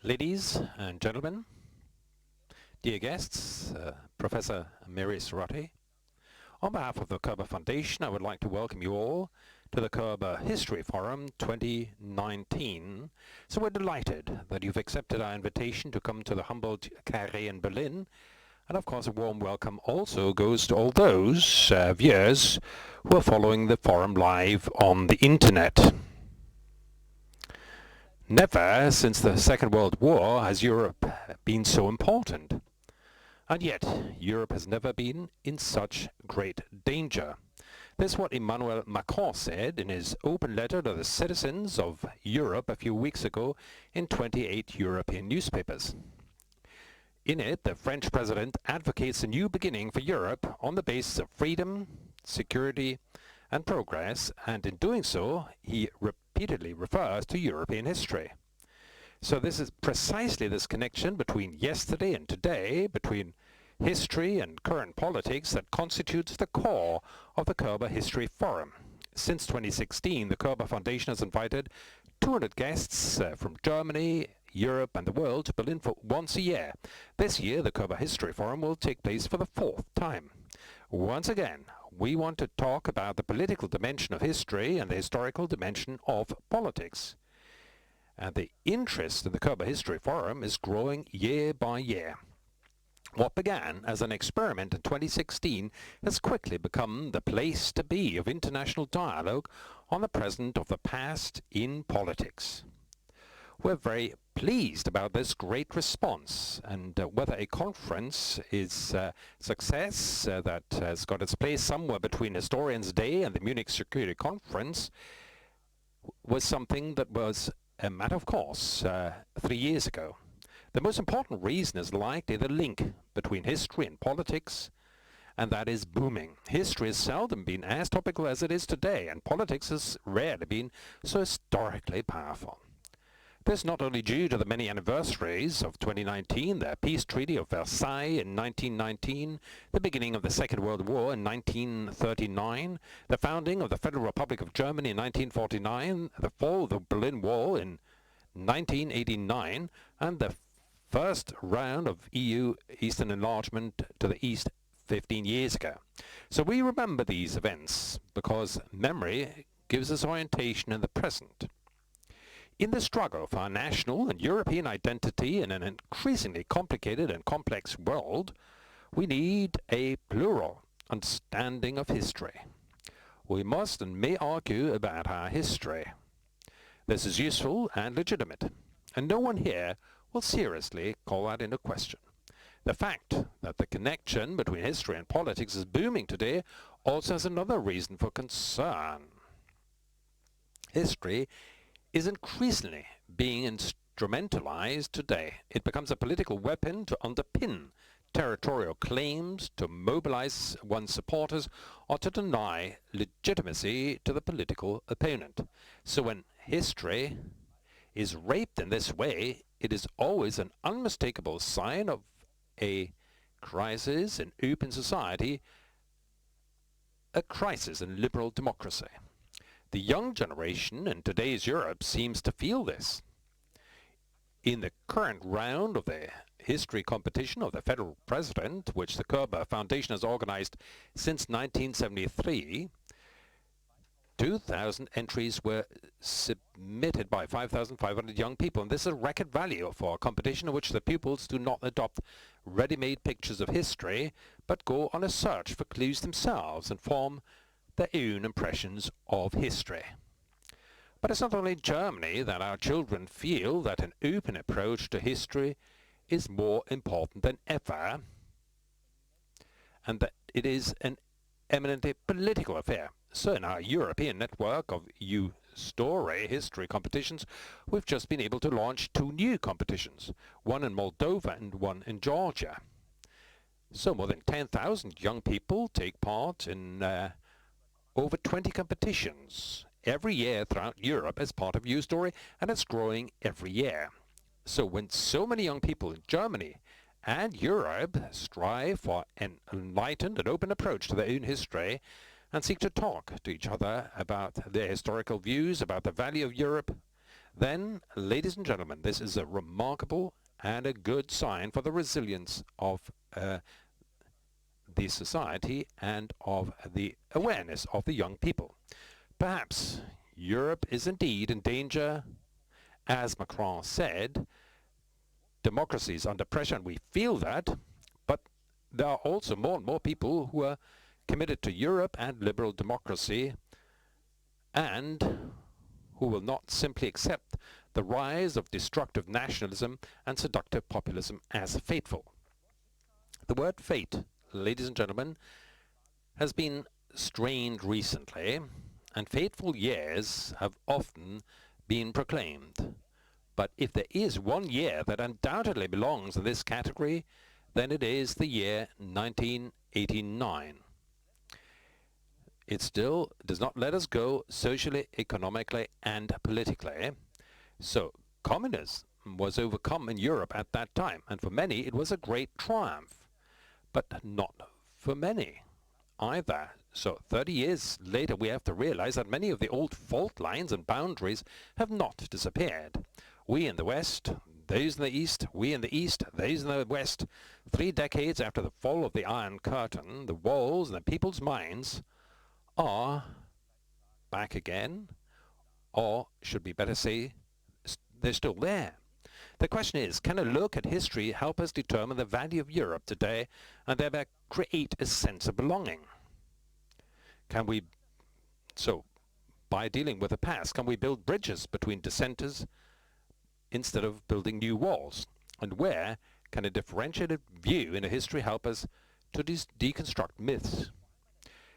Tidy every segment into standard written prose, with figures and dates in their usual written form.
Ladies and gentlemen, dear guests, Professor Mary Sarotte, on behalf of the Körber Foundation, I would like to welcome you all to the Körber History Forum 2019. So we're delighted that you've accepted our invitation to come to the Humboldt Carré in Berlin. And of course, a warm welcome also goes to all those viewers who are following the forum live on the internet. Never since the Second World War has Europe been so important. And yet, Europe has never been in such great danger. This is what Emmanuel Macron said in his open letter to the citizens of Europe a few weeks ago in 28 European newspapers. In it, the French president advocates a new beginning for Europe on the basis of freedom, security, and progress, and in doing so, he repeatedly refers to European history. So this is precisely this connection between yesterday and today, between history and current politics, that constitutes the core of the Körber History Forum. Since 2016, the Körber Foundation has invited 200 guests from Germany, Europe and the world to Berlin for once a year. This year, the Körber History Forum will take place for the 4th time. Once again, we want to talk about the political dimension of history and the historical dimension of politics. And the interest in the Körber History Forum is growing year by year. What began as an experiment in 2016 has quickly become the place to be of international dialogue on the present of the past in politics. We're very pleased about this great response, and whether a conference is a success that has got its place somewhere between Historians' Day and the Munich Security Conference was something that was a matter of course 3 years ago. The most important reason is likely the link between history and politics, and that is booming. History has seldom been as topical as it is today, and politics has rarely been so historically powerful. This is not only due to the many anniversaries of 2019, the Peace Treaty of Versailles in 1919, the beginning of the Second World War in 1939, the founding of the Federal Republic of Germany in 1949, the fall of the Berlin Wall in 1989, and the first round of EU Eastern enlargement to the East 15 years ago. So we remember these events because memory gives us orientation in the present. In the struggle for our national and European identity in an increasingly complicated and complex world, we need a plural understanding of history. We must and may argue about our history. This is useful and legitimate, and no one here will seriously call that into question. The fact that the connection between history and politics is booming today also has another reason for concern. History is increasingly being instrumentalized today. It becomes a political weapon to underpin territorial claims, to mobilize one's supporters, or to deny legitimacy to the political opponent. So when history is raped in this way, it is always an unmistakable sign of a crisis in open society, a crisis in liberal democracy. The young generation in today's Europe seems to feel this. In the current round of the history competition of the federal president, which the Körber Foundation has organized since 1973, 2,000 entries were submitted by 5,500 young people, and this is a record value for a competition in which the pupils do not adopt ready-made pictures of history, but go on a search for clues themselves and form their own impressions of history. But it's not only in Germany that our children feel that an open approach to history is more important than ever, and that it is an eminently political affair. So in our European network of U-Story history competitions, we've just been able to launch 2 new competitions, one in Moldova and one in Georgia. So more than 10,000 young people take part in over 20 competitions every year throughout Europe as part of U-Story, and it's growing every year. So when so many young people in Germany and Europe strive for an enlightened and open approach to their own history and seek to talk to each other about their historical views, about the value of Europe, then, ladies and gentlemen, this is a remarkable and a good sign for the resilience of the society and of the awareness of the young people. Perhaps Europe is indeed in danger, as Macron said. Democracy is under pressure, and we feel that, but there are also more and more people who are committed to Europe and liberal democracy, and who will not simply accept the rise of destructive nationalism and seductive populism as fateful. The word fate, ladies and gentlemen, has been strained recently, and fateful years have often been proclaimed. But if there is one year that undoubtedly belongs in this category, then it is the year 1989. It still does not let us go socially, economically, and politically. So communism was overcome in Europe at that time, and for many it was a great triumph. But not for many either. So 30 years later we have to realize that many of the old fault lines and boundaries have not disappeared. We in the West, those in the East, we in the East, those in the West. 3 decades after the fall of the Iron Curtain, the walls and the people's minds are back again, or should we better say they're still there. The question is, can a look at history help us determine the value of Europe today and thereby create a sense of belonging? By dealing with the past, can we build bridges between dissenters instead of building new walls? And where can a differentiated view in a history help us to deconstruct myths?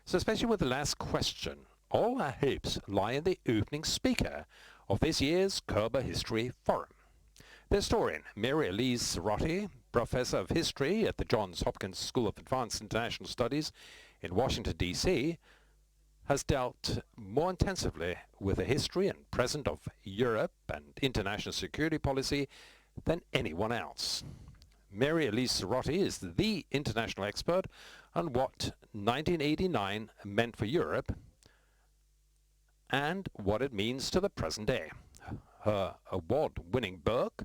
So especially with the last question, all our hopes lie in the opening speaker of this year's Körber History Forum. The historian, Elise Sarotte, professor of history at the Johns Hopkins School of Advanced International Studies in Washington, D.C., has dealt more intensively with the history and present of Europe and international security policy than anyone else. Elise Sarotte is the international expert on what 1989 meant for Europe and what it means to the present day. Her award-winning book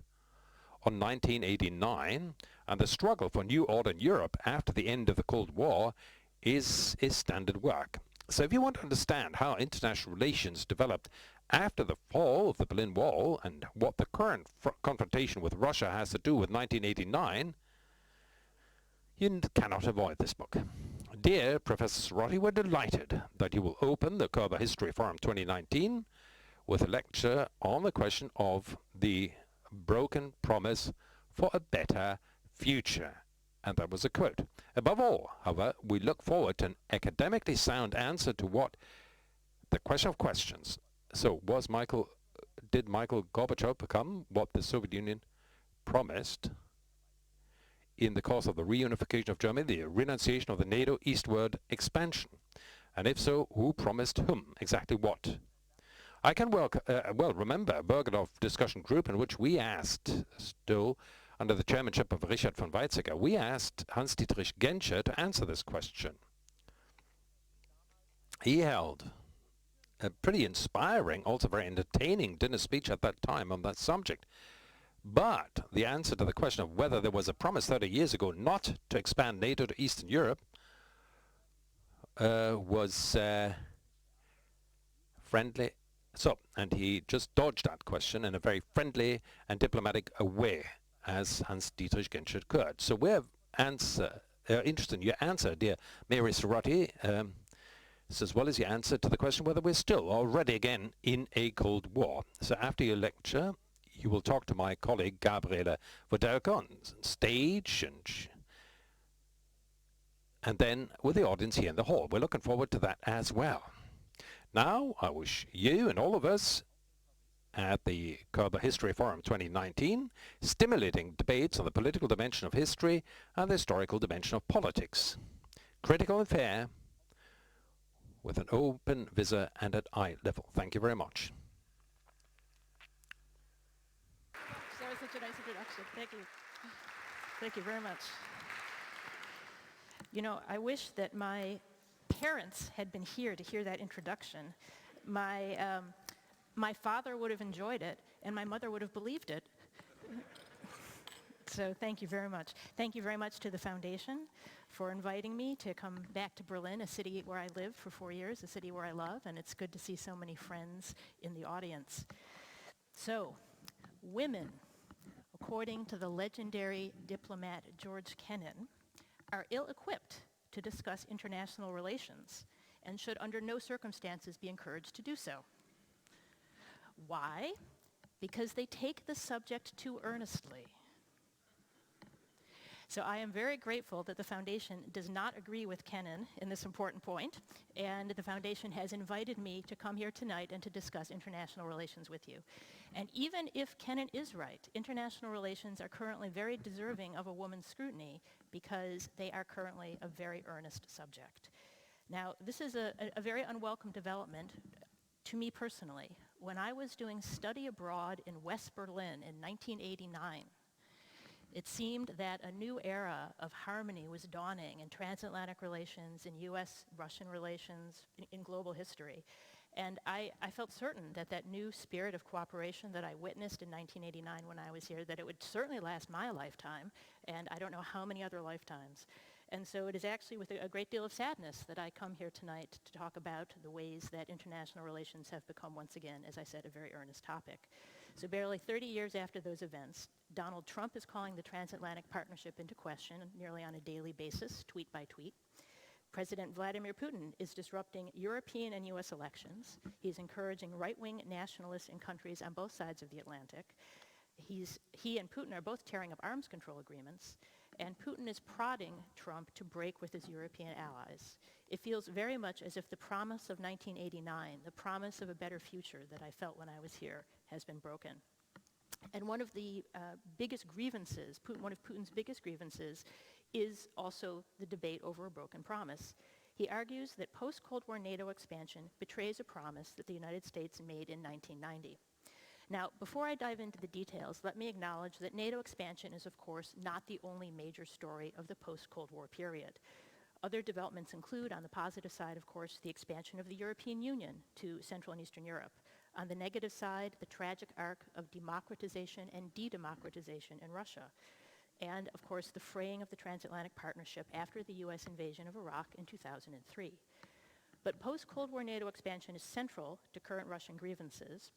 on 1989 and the struggle for new order in Europe after the end of the Cold War is a standard work. So if you want to understand how international relations developed after the fall of the Berlin Wall and what the current confrontation with Russia has to do with 1989, you cannot avoid this book. Dear Professor Sarotte, we're delighted that you will open the Körber History Forum 2019 with a lecture on the question of the broken promise for a better future. And that was a quote. Above all, however, we look forward to an academically sound answer to what the question of questions. So did Michael Gorbachev become what the Soviet Union promised in the course of the reunification of Germany, the renunciation of the NATO eastward expansion? And if so, who promised whom exactly what? I can well remember a Bergedorf discussion group in which we asked, still under the chairmanship of Richard von Weizsäcker, we asked Hans-Dietrich Genscher to answer this question. He held a pretty inspiring, also very entertaining dinner speech at that time on that subject. But the answer to the question of whether there was a promise 30 years ago not to expand NATO to Eastern Europe was friendly. And he just dodged that question in a very friendly and diplomatic way, as Hans-Dietrich Genscher could. So we're interested in your answer, dear Mary Sarotte, as well as your answer to the question whether we're still already again in a Cold War. So after your lecture, you will talk to my colleague Gabriele Woidelko on stage and then with the audience here in the hall. We're looking forward to that as well. Now, I wish you and all of us at the Körber History Forum 2019 stimulating debates on the political dimension of history and the historical dimension of politics. Critical and fair, with an open visor and at eye level. Thank you very much. That was such a nice introduction. Thank you. Thank you very much. You know, I wish that my parents had been here to hear that introduction. My father would have enjoyed it, and my mother would have believed it. So thank you very much. Thank you very much to the foundation for inviting me to come back to Berlin, a city where I lived for 4 years, a city where I love, and it's good to see so many friends in the audience. So, women, according to the legendary diplomat George Kennan, are ill-equipped to discuss international relations and should under no circumstances be encouraged to do so. Why? Because they take the subject too earnestly. So I am very grateful that the Foundation does not agree with Kennan in this important point, and the Foundation has invited me to come here tonight and to discuss international relations with you. And even if Kennan is right, international relations are currently very deserving of a woman's scrutiny because they are currently a very earnest subject. Now, this is a very unwelcome development to me personally. When I was doing study abroad in West Berlin in 1989, it seemed that a new era of harmony was dawning in transatlantic relations, in US-Russian relations, in global history. And I felt certain that that new spirit of cooperation that I witnessed in 1989 when I was here, that it would certainly last my lifetime, and I don't know how many other lifetimes. And so it is actually with a great deal of sadness that I come here tonight to talk about the ways that international relations have become once again, as I said, a very earnest topic. So barely 30 years after those events, Donald Trump is calling the transatlantic partnership into question nearly on a daily basis, tweet by tweet. President Vladimir Putin is disrupting European and US elections. He's encouraging right-wing nationalists in countries on both sides of the Atlantic. He and Putin are both tearing up arms control agreements, and Putin is prodding Trump to break with his European allies. It feels very much as if the promise of 1989, the promise of a better future that I felt when I was here, has been broken. And one of the biggest grievances, one of Putin's biggest grievances, is also the debate over a broken promise. He argues that post-Cold War NATO expansion betrays a promise that the United States made in 1990. Now, before I dive into the details, let me acknowledge that NATO expansion is, of course, not the only major story of the post-Cold War period. Other developments include, on the positive side, of course, the expansion of the European Union to Central and Eastern Europe. On the negative side, the tragic arc of democratization and de-democratization in Russia. And, of course, the fraying of the transatlantic partnership after the US invasion of Iraq in 2003. But post-Cold War NATO expansion is central to current Russian grievances,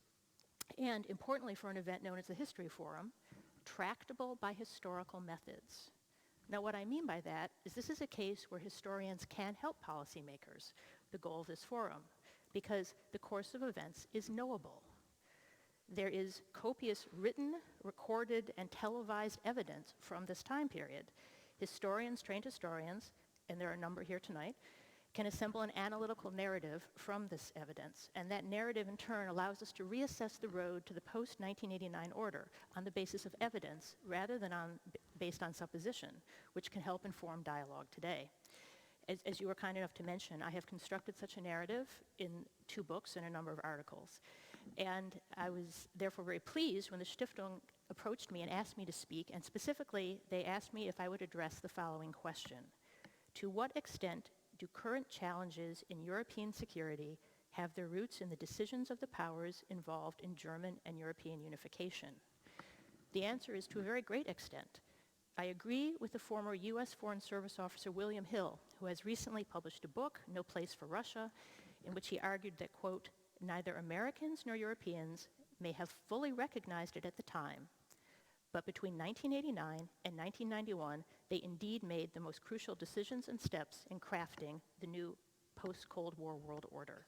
and importantly for an event known as the History Forum, tractable by historical methods. Now, what I mean by that is this is a case where historians can help policymakers, the goal of this forum, because the course of events is knowable. There is copious written, recorded, and televised evidence from this time period. Historians, trained historians, and there are a number here tonight, can assemble an analytical narrative from this evidence, and that narrative in turn allows us to reassess the road to the post-1989 order on the basis of evidence rather than based on supposition, which can help inform dialogue today. As you were kind enough to mention, I have constructed such a narrative in 2 books and a number of articles. And I was therefore very pleased when the Stiftung approached me and asked me to speak, and specifically, they asked me if I would address the following question. To what extent do current challenges in European security have their roots in the decisions of the powers involved in German and European unification? The answer is to a very great extent. I agree with the former US Foreign Service officer William Hill, who has recently published a book, No Place for Russia, in which he argued that, quote, neither Americans nor Europeans may have fully recognized it at the time, but between 1989 and 1991, they indeed made the most crucial decisions and steps in crafting the new post-Cold War world order.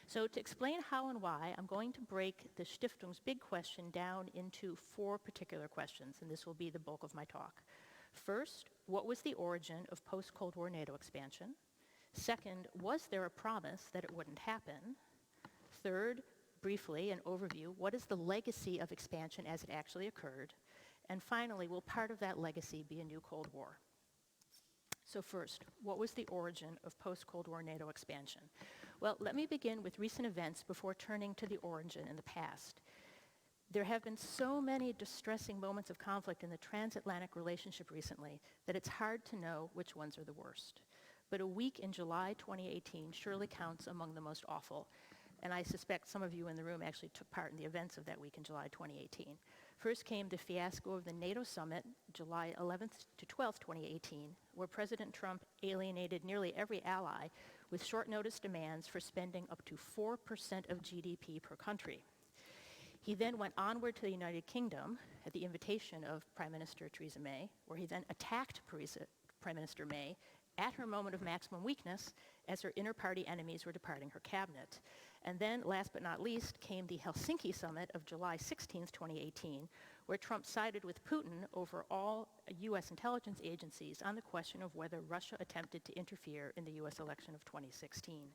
So to explain how and why, I'm going to break the Stiftung's big question down into 4 particular questions, and this will be the bulk of my talk. First, what was the origin of post-Cold War NATO expansion? Second, was there a promise that it wouldn't happen? Third, briefly, an overview, what is the legacy of expansion as it actually occurred? And finally, will part of that legacy be a new Cold War? So first, what was the origin of post-Cold War NATO expansion? Well, let me begin with recent events before turning to the origin in the past. There have been so many distressing moments of conflict in the transatlantic relationship recently that it's hard to know which ones are the worst. But a week in July 2018 surely counts among the most awful. and I suspect some of you in the room actually took part in the events of that week in July 2018. First came the fiasco of the NATO summit, July 11th to 12th, 2018, where President Trump alienated nearly every ally with short notice demands for spending up to 4% of GDP per country. He then went onward to the United Kingdom at the invitation of Prime Minister Theresa May, where he then attacked Prime Minister May at her moment of maximum weakness as her inter-party enemies were departing her cabinet. And then, last but not least, came the Helsinki summit of July 16th, 2018, where Trump sided with Putin over all U.S. intelligence agencies on the question of whether Russia attempted to interfere in the U.S. election of 2016.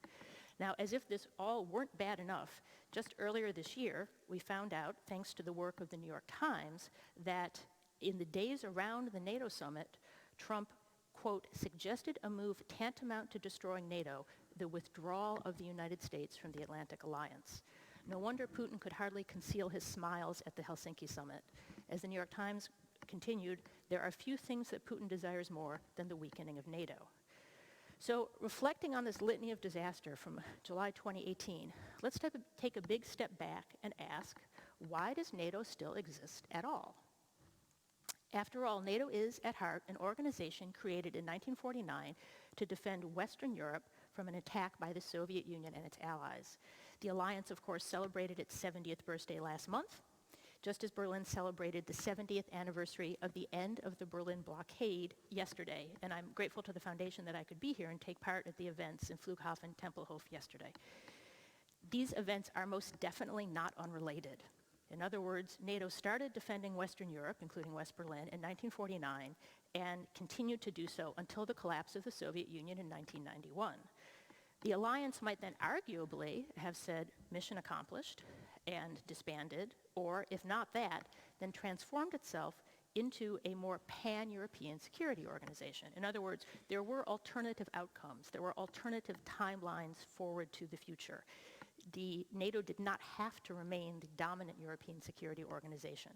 Now, as if this all weren't bad enough, just earlier this year, we found out, thanks to the work of the New York Times, that in the days around the NATO summit, Trump, quote, suggested a move tantamount to destroying NATO, the withdrawal of the United States from the Atlantic Alliance. No wonder Putin could hardly conceal his smiles at the Helsinki summit. As the New York Times continued, there are few things that Putin desires more than the weakening of NATO. So reflecting on this litany of disaster from July 2018, let's take a big step back and ask, why does NATO still exist at all? After all, NATO is, at heart, an organization created in 1949 to defend Western Europe from an attack by the Soviet Union and its allies. The alliance, of course, celebrated its 70th birthday last month, just as Berlin celebrated the 70th anniversary of the end of the Berlin blockade yesterday. And I'm grateful to the foundation that I could be here and take part at the events in Flughafen Tempelhof yesterday. These events are most definitely not unrelated. In other words, NATO started defending Western Europe, including West Berlin, in 1949 and continued to do so until the collapse of the Soviet Union in 1991. The alliance might then arguably have said mission accomplished and disbanded, or if not that, then transformed itself into a more pan-European security organization. In other words, there were alternative outcomes. There were alternative timelines forward to the future. NATO did not have to remain the dominant European security organization.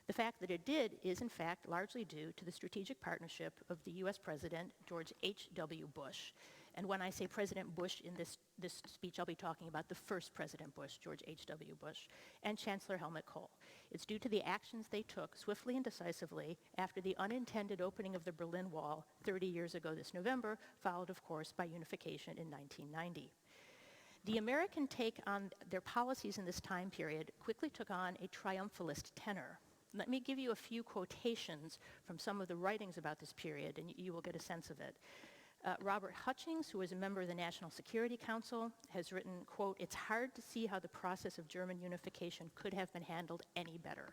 The fact that it did is, in fact, largely due to the strategic partnership of the U.S. President, George H.W. Bush. And when I say President Bush in this speech, I'll be talking about the first President Bush, George H.W. Bush, and Chancellor Helmut Kohl. It's due to the actions they took swiftly and decisively after the unintended opening of the Berlin Wall 30 years ago this November, followed, of course, by unification in 1990. The American take on their policies in this time period quickly took on a triumphalist tenor. Let me give you a few quotations from some of the writings about this period, and you will get a sense of it. Robert Hutchings, who is a member of the National Security Council, has written, quote, "It's hard to see how the process of German unification could have been handled any better."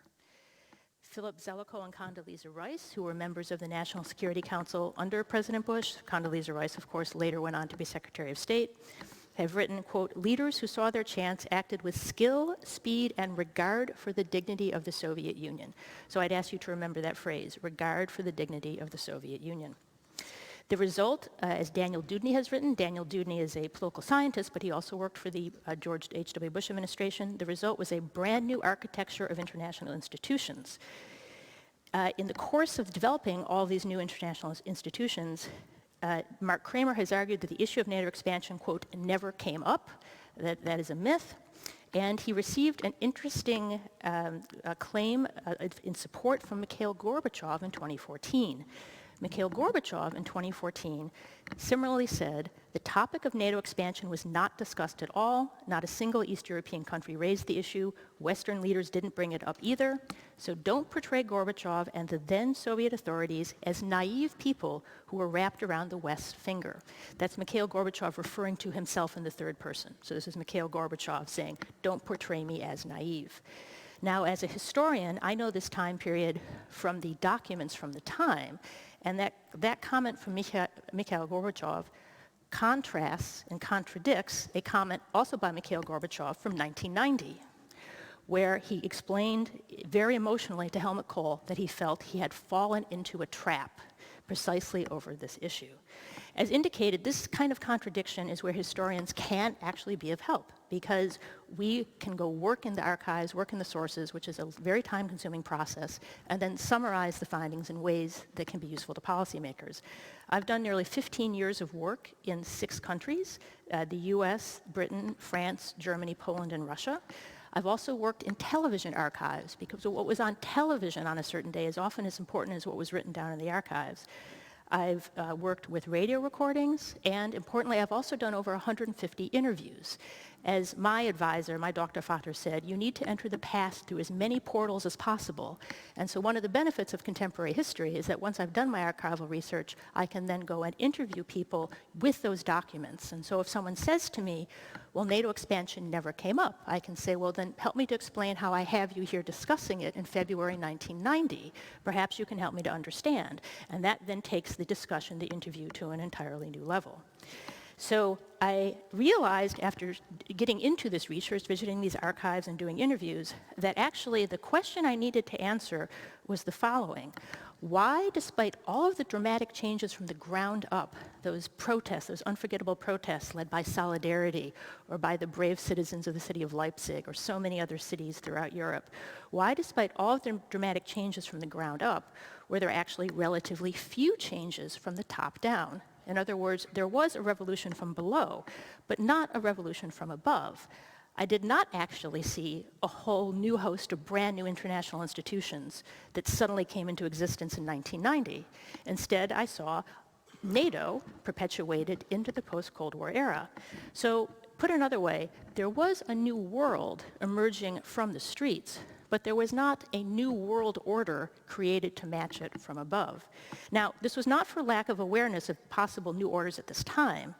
Philip Zelikow and Condoleezza Rice, who were members of the National Security Council under President Bush, Condoleezza Rice, of course, later went on to be Secretary of State, have written, quote, "Leaders who saw their chance acted with skill, speed, and regard for the dignity of the Soviet Union." So I'd ask you to remember that phrase, regard for the dignity of the Soviet Union. The result, as Daniel Dudney has written, Daniel Dudney is a political scientist, but he also worked for the George H.W. Bush administration. The result was a brand new architecture of international institutions. In the course of developing all these new international institutions, Mark Kramer has argued that the issue of NATO expansion, quote, never came up. That is a myth. And he received an interesting claim in support from Mikhail Gorbachev in 2014. Mikhail Gorbachev in 2014 similarly said, "The topic of NATO expansion was not discussed at all. Not a single East European country raised the issue. Western leaders didn't bring it up either. So don't portray Gorbachev and the then Soviet authorities as naive people who were wrapped around the West's finger." That's Mikhail Gorbachev referring to himself in the third person. So this is Mikhail Gorbachev saying, "Don't portray me as naive." Now, as a historian, I know this time period from the documents from the time, and that comment from Mikhail Gorbachev contrasts and contradicts a comment also by Mikhail Gorbachev from 1990, where he explained very emotionally to Helmut Kohl that he felt he had fallen into a trap precisely over this issue. As indicated, this kind of contradiction is where historians can't actually be of help, because we can go work in the archives, work in the sources, which is a very time-consuming process, and then summarize the findings in ways that can be useful to policymakers. I've done nearly 15 years of work in 6 countries, the US, Britain, France, Germany, Poland, and Russia. I've also worked in television archives, because what was on television on a certain day is often as important as what was written down in the archives. I've worked with radio recordings, and importantly, I've also done over 150 interviews. As my advisor, my Dr. Vater, said, you need to enter the past through as many portals as possible. And so one of the benefits of contemporary history is that once I've done my archival research, I can then go and interview people with those documents. And so if someone says to me, well, NATO expansion never came up, I can say, well, then help me to explain how I have you here discussing it in February 1990. Perhaps you can help me to understand. And that then takes the discussion, the interview, to an entirely new level. So I realized after getting into this research, visiting these archives and doing interviews, that actually the question I needed to answer was the following. Why, despite all of the dramatic changes from the ground up, those protests, those unforgettable protests led by Solidarity or by the brave citizens of the city of Leipzig or so many other cities throughout Europe, why, despite all of the dramatic changes from the ground up, were there actually relatively few changes from the top down? In other words, there was a revolution from below, but not a revolution from above. I did not actually see a whole new host of brand new international institutions that suddenly came into existence in 1990. Instead, I saw NATO perpetuated into the post-Cold War era. So, put another way, there was a new world emerging from the streets, but there was not a new world order created to match it from above. Now, this was not for lack of awareness of possible new orders at this time.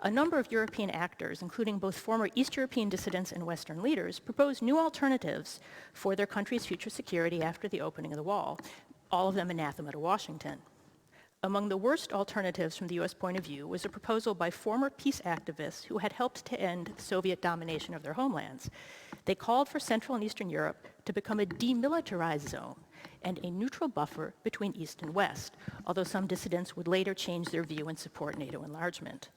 A number of European actors, including both former East European dissidents and Western leaders, proposed new alternatives for their country's future security after the opening of the wall, all of them anathema to Washington. Among the worst alternatives from the US point of view was a proposal by former peace activists who had helped to end Soviet domination of their homelands. They called for Central and Eastern Europe to become a demilitarized zone and a neutral buffer between East and West, although some dissidents would later change their view and support NATO enlargement.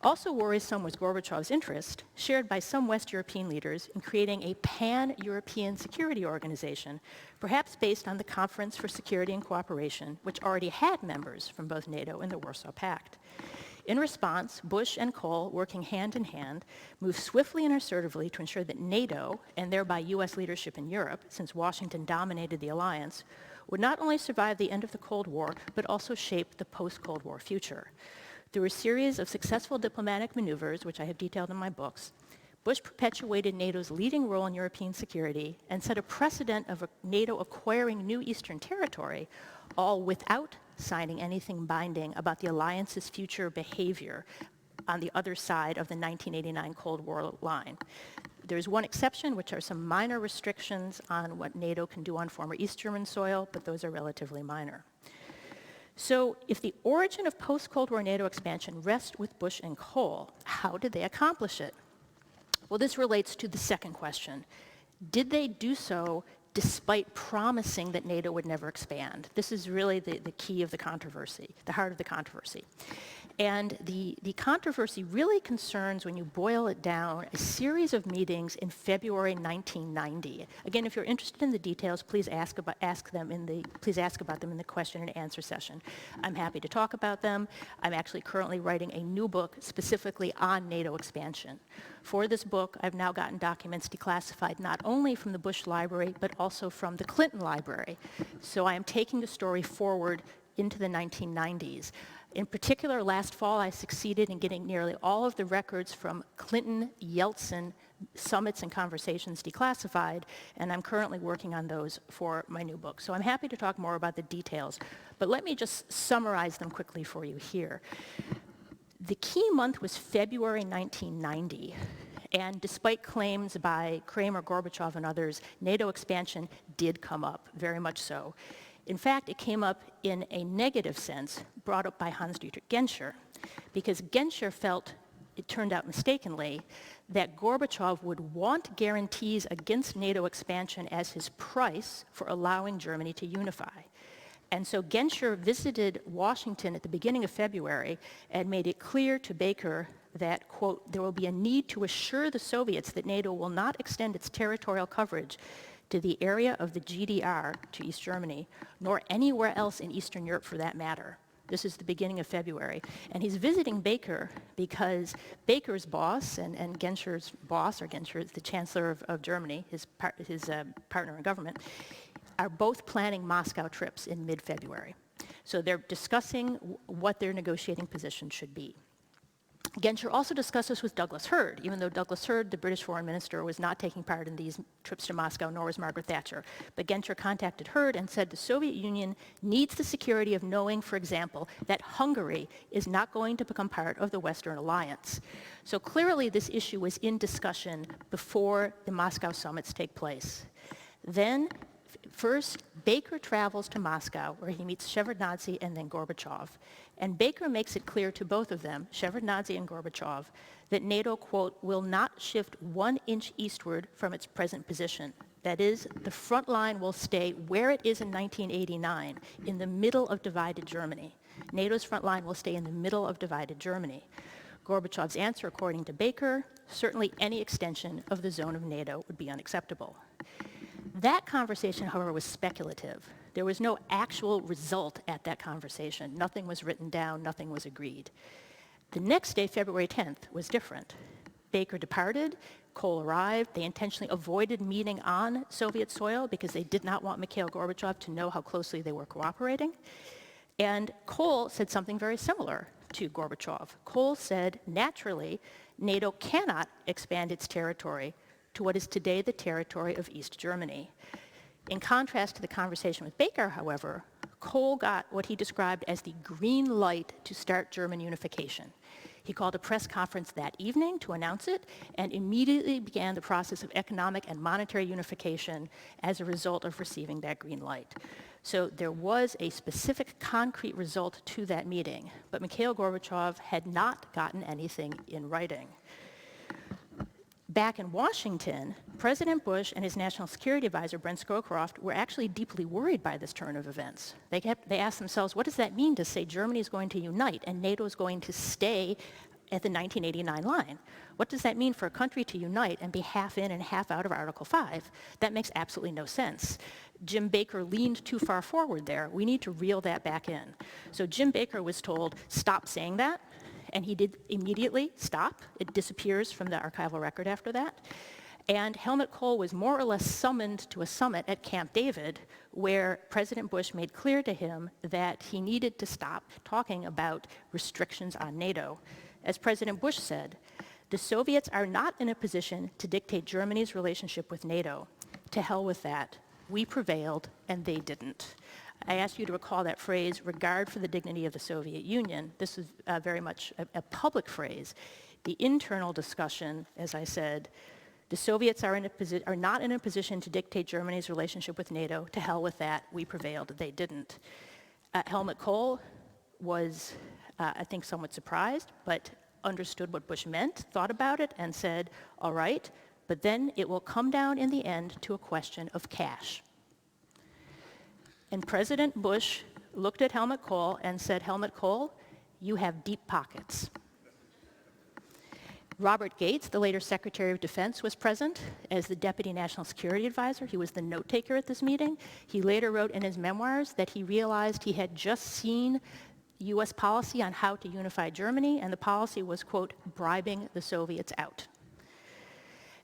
Also worrisome was Gorbachev's interest, shared by some West European leaders, in creating a pan-European security organization, perhaps based on the Conference for Security and Cooperation, which already had members from both NATO and the Warsaw Pact. In response, Bush and Kohl, working hand in hand, moved swiftly and assertively to ensure that NATO, and thereby US leadership in Europe, since Washington dominated the alliance, would not only survive the end of the Cold War, but also shape the post-Cold War future. Through a series of successful diplomatic maneuvers, which I have detailed in my books, Bush perpetuated NATO's leading role in European security and set a precedent of NATO acquiring new Eastern territory, all without signing anything binding about the alliance's future behavior on the other side of the 1989 Cold War line. There's one exception, which are some minor restrictions on what NATO can do on former East German soil, but those are relatively minor. So if the origin of post-Cold War NATO expansion rests with Bush and Kohl, how did they accomplish it? Well, this relates to the second question. Did they do so despite promising that NATO would never expand? This is really the key of the controversy, the heart of the controversy. And the controversy really concerns, when you boil it down, a series of meetings in February 1990. Again, if you're interested in the details, please ask about them in the question and answer session. I'm happy to talk about them. I'm actually currently writing a new book specifically on NATO expansion. For this book, I've now gotten documents declassified not only from the Bush Library, but also from the Clinton Library. So I am taking the story forward into the 1990s. In particular, last fall, I succeeded in getting nearly all of the records from Clinton-Yeltsin summits and conversations declassified, and I'm currently working on those for my new book. So I'm happy to talk more about the details, but let me just summarize them quickly for you here. The key month was February 1990, and despite claims by Kramer, Gorbachev, and others, NATO expansion did come up, very much so. In fact, it came up in a negative sense, brought up by Hans-Dietrich Genscher, because Genscher felt, it turned out mistakenly, that Gorbachev would want guarantees against NATO expansion as his price for allowing Germany to unify. And so Genscher visited Washington at the beginning of February and made it clear to Baker that, quote, there will be a need to assure the Soviets that NATO will not extend its territorial coverage to the area of the GDR, to East Germany, nor anywhere else in Eastern Europe for that matter. This is the beginning of February. And he's visiting Baker because Baker's boss and Genscher's boss, or Genscher is the Chancellor of Germany, his partner in government, are both planning Moscow trips in mid-February. So they're discussing what their negotiating position should be. Genscher also discussed this with Douglas Hurd, even though Douglas Hurd, the British foreign minister, was not taking part in these trips to Moscow, nor was Margaret Thatcher. But Genscher contacted Hurd and said the Soviet Union needs the security of knowing, for example, that Hungary is not going to become part of the Western Alliance. So clearly this issue was in discussion before the Moscow summits take place. Then, first, Baker travels to Moscow, where he meets Shevardnadze and then Gorbachev. And Baker makes it clear to both of them, Shevardnadze and Gorbachev, that NATO, quote, will not shift 1 inch eastward from its present position. That is, the front line will stay where it is in 1989, in the middle of divided Germany. NATO's front line will stay in the middle of divided Germany. Gorbachev's answer, according to Baker, certainly any extension of the zone of NATO would be unacceptable. That conversation, however, was speculative. There was no actual result at that conversation. Nothing was written down, nothing was agreed. The next day, February 10th, was different. Baker departed, Kohl arrived. They intentionally avoided meeting on Soviet soil because they did not want Mikhail Gorbachev to know how closely they were cooperating. And Kohl said something very similar to Gorbachev. Kohl said, naturally, NATO cannot expand its territory to what is today the territory of East Germany. In contrast to the conversation with Baker, however, Kohl got what he described as the green light to start German unification. He called a press conference that evening to announce it and immediately began the process of economic and monetary unification as a result of receiving that green light. So there was a specific concrete result to that meeting, but Mikhail Gorbachev had not gotten anything in writing. Back in Washington, President Bush and his National Security Advisor, Brent Scowcroft, were actually deeply worried by this turn of events. They asked themselves, what does that mean to say Germany is going to unite and NATO is going to stay at the 1989 line? What does that mean for a country to unite and be half in and half out of Article 5? That makes absolutely no sense. Jim Baker leaned too far forward there. We need to reel that back in. So Jim Baker was told, stop saying that. And he did immediately stop. It disappears from the archival record after that. And Helmut Kohl was more or less summoned to a summit at Camp David, where President Bush made clear to him that he needed to stop talking about restrictions on NATO. As President Bush said, the Soviets are not in a position to dictate Germany's relationship with NATO. To hell with that. We prevailed, and they didn't. I ask you to recall that phrase, regard for the dignity of the Soviet Union. This is very much a public phrase. The internal discussion, as I said, the Soviets are not in a position to dictate Germany's relationship with NATO. To hell with that. We prevailed. They didn't. Helmut Kohl was, I think, somewhat surprised, but understood what Bush meant, thought about it, and said, all right, but then it will come down in the end to a question of cash. And President Bush looked at Helmut Kohl and said, Helmut Kohl, you have deep pockets. Robert Gates, the later Secretary of Defense, was present as the Deputy National Security Advisor. He was the note taker at this meeting. He later wrote in his memoirs that he realized he had just seen US policy on how to unify Germany, and the policy was, quote, bribing the Soviets out.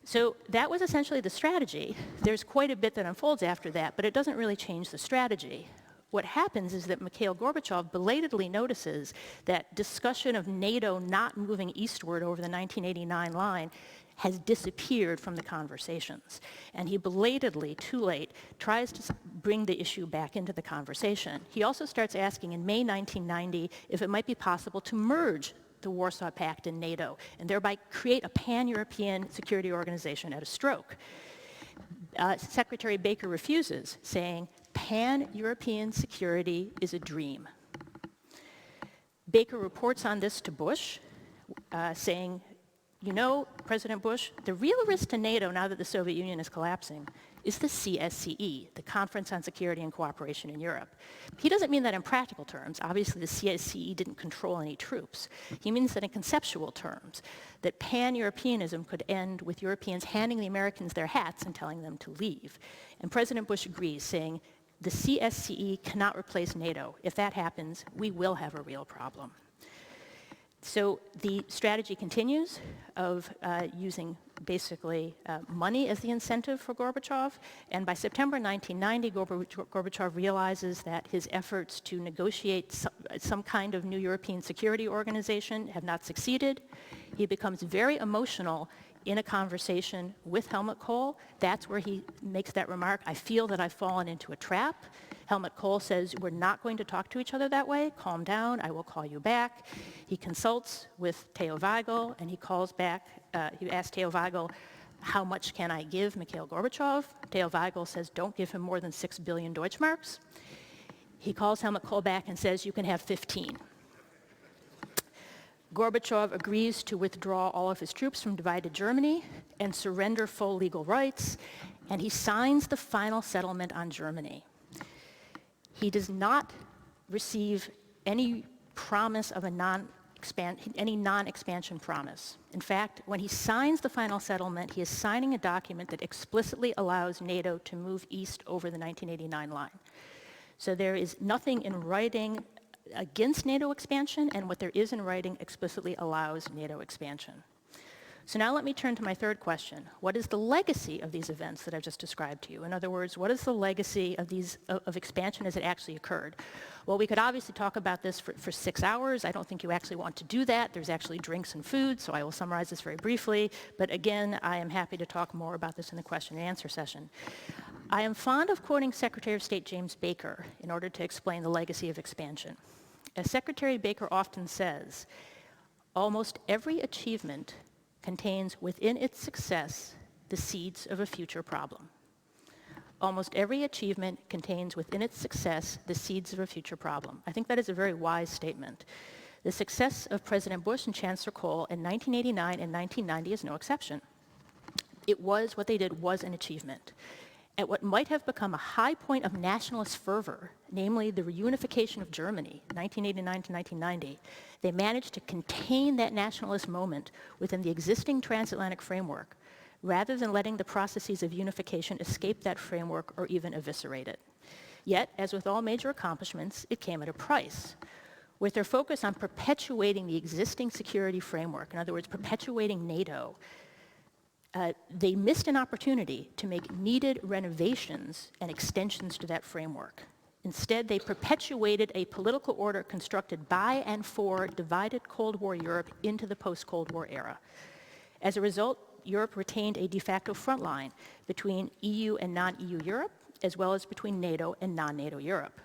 So that was essentially the strategy. There's quite a bit that unfolds after that, but it doesn't really change the strategy. What happens is that Mikhail Gorbachev belatedly notices that discussion of NATO not moving eastward over the 1989 line has disappeared from the conversations. And he belatedly, too late, tries to bring the issue back into the conversation. He also starts asking in May 1990 if it might be possible to merge the Warsaw Pact and NATO, and thereby create a pan-European security organization at a stroke. Secretary Baker refuses, saying, pan-European security is a dream. Baker reports on this to Bush, saying, you know, President Bush, the real risk to NATO now that the Soviet Union is collapsing is the CSCE, the Conference on Security and Cooperation in Europe. He doesn't mean that in practical terms. Obviously, the CSCE didn't control any troops. He means that in conceptual terms, that pan-Europeanism could end with Europeans handing the Americans their hats and telling them to leave. And President Bush agrees, saying, the CSCE cannot replace NATO. If that happens, we will have a real problem. So the strategy continues of using basically money as the incentive for Gorbachev. And by September 1990, Gorbachev realizes that his efforts to negotiate some kind of new European security organization have not succeeded. He becomes very emotional in a conversation with Helmut Kohl. That's where he makes that remark, I feel that I've fallen into a trap. Helmut Kohl says, we're not going to talk to each other that way. Calm down, I will call you back. He consults with Theo Weigel, and he calls back, he asks Theo Weigel, how much can I give Mikhail Gorbachev? Theo Weigel says, don't give him more than 6 billion Deutschmarks. He calls Helmut Kohl back and says, you can have 15. Gorbachev agrees to withdraw all of his troops from divided Germany and surrender full legal rights, and he signs the final settlement on Germany. He does not receive any promise of any non-expansion promise. In fact, when he signs the final settlement, he is signing a document that explicitly allows NATO to move east over the 1989 line. So there is nothing in writing against NATO expansion, and what there is in writing explicitly allows NATO expansion. So now let me turn to my third question. What is the legacy of these events that I've just described to you? In other words, what is the legacy of expansion as it actually occurred? Well, we could obviously talk about this for 6 hours. I don't think you actually want to do that. There's actually drinks and food, so I will summarize this very briefly. But again, I am happy to talk more about this in the question and answer session. I am fond of quoting Secretary of State James Baker in order to explain the legacy of expansion. As Secretary Baker often says, almost every achievement contains within its success the seeds of a future problem. Almost every achievement contains within its success the seeds of a future problem. I think that is a very wise statement. The success of President Bush and Chancellor Kohl in 1989 and 1990 is no exception. What they did was an achievement. At what might have become a high point of nationalist fervor, namely the reunification of Germany, 1989 to 1990, they managed to contain that nationalist moment within the existing transatlantic framework, rather than letting the processes of unification escape that framework or even eviscerate it. Yet, as with all major accomplishments, it came at a price. With their focus on perpetuating the existing security framework, in other words, perpetuating NATO, they missed an opportunity to make needed renovations and extensions to that framework. Instead, they perpetuated a political order constructed by and for divided Cold War Europe into the post-Cold War era. As a result, Europe retained a de facto front line between EU and non-EU Europe, as well as between NATO and non-NATO Europe.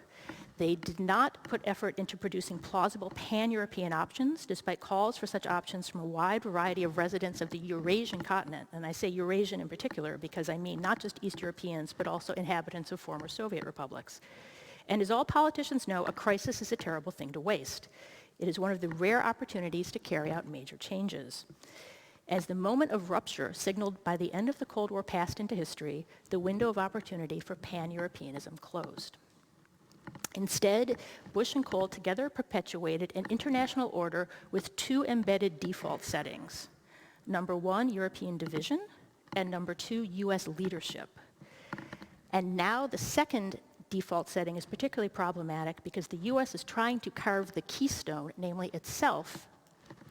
They did not put effort into producing plausible pan-European options, despite calls for such options from a wide variety of residents of the Eurasian continent. And I say Eurasian in particular because I mean not just East Europeans, but also inhabitants of former Soviet republics. And as all politicians know, a crisis is a terrible thing to waste. It is one of the rare opportunities to carry out major changes. As the moment of rupture signaled by the end of the Cold War passed into history, the window of opportunity for pan-Europeanism closed. Instead, Bush and Kohl together perpetuated an international order with two embedded default settings. Number one, European division, and number two, US leadership. And now the second default setting is particularly problematic because the US is trying to carve the keystone, namely itself,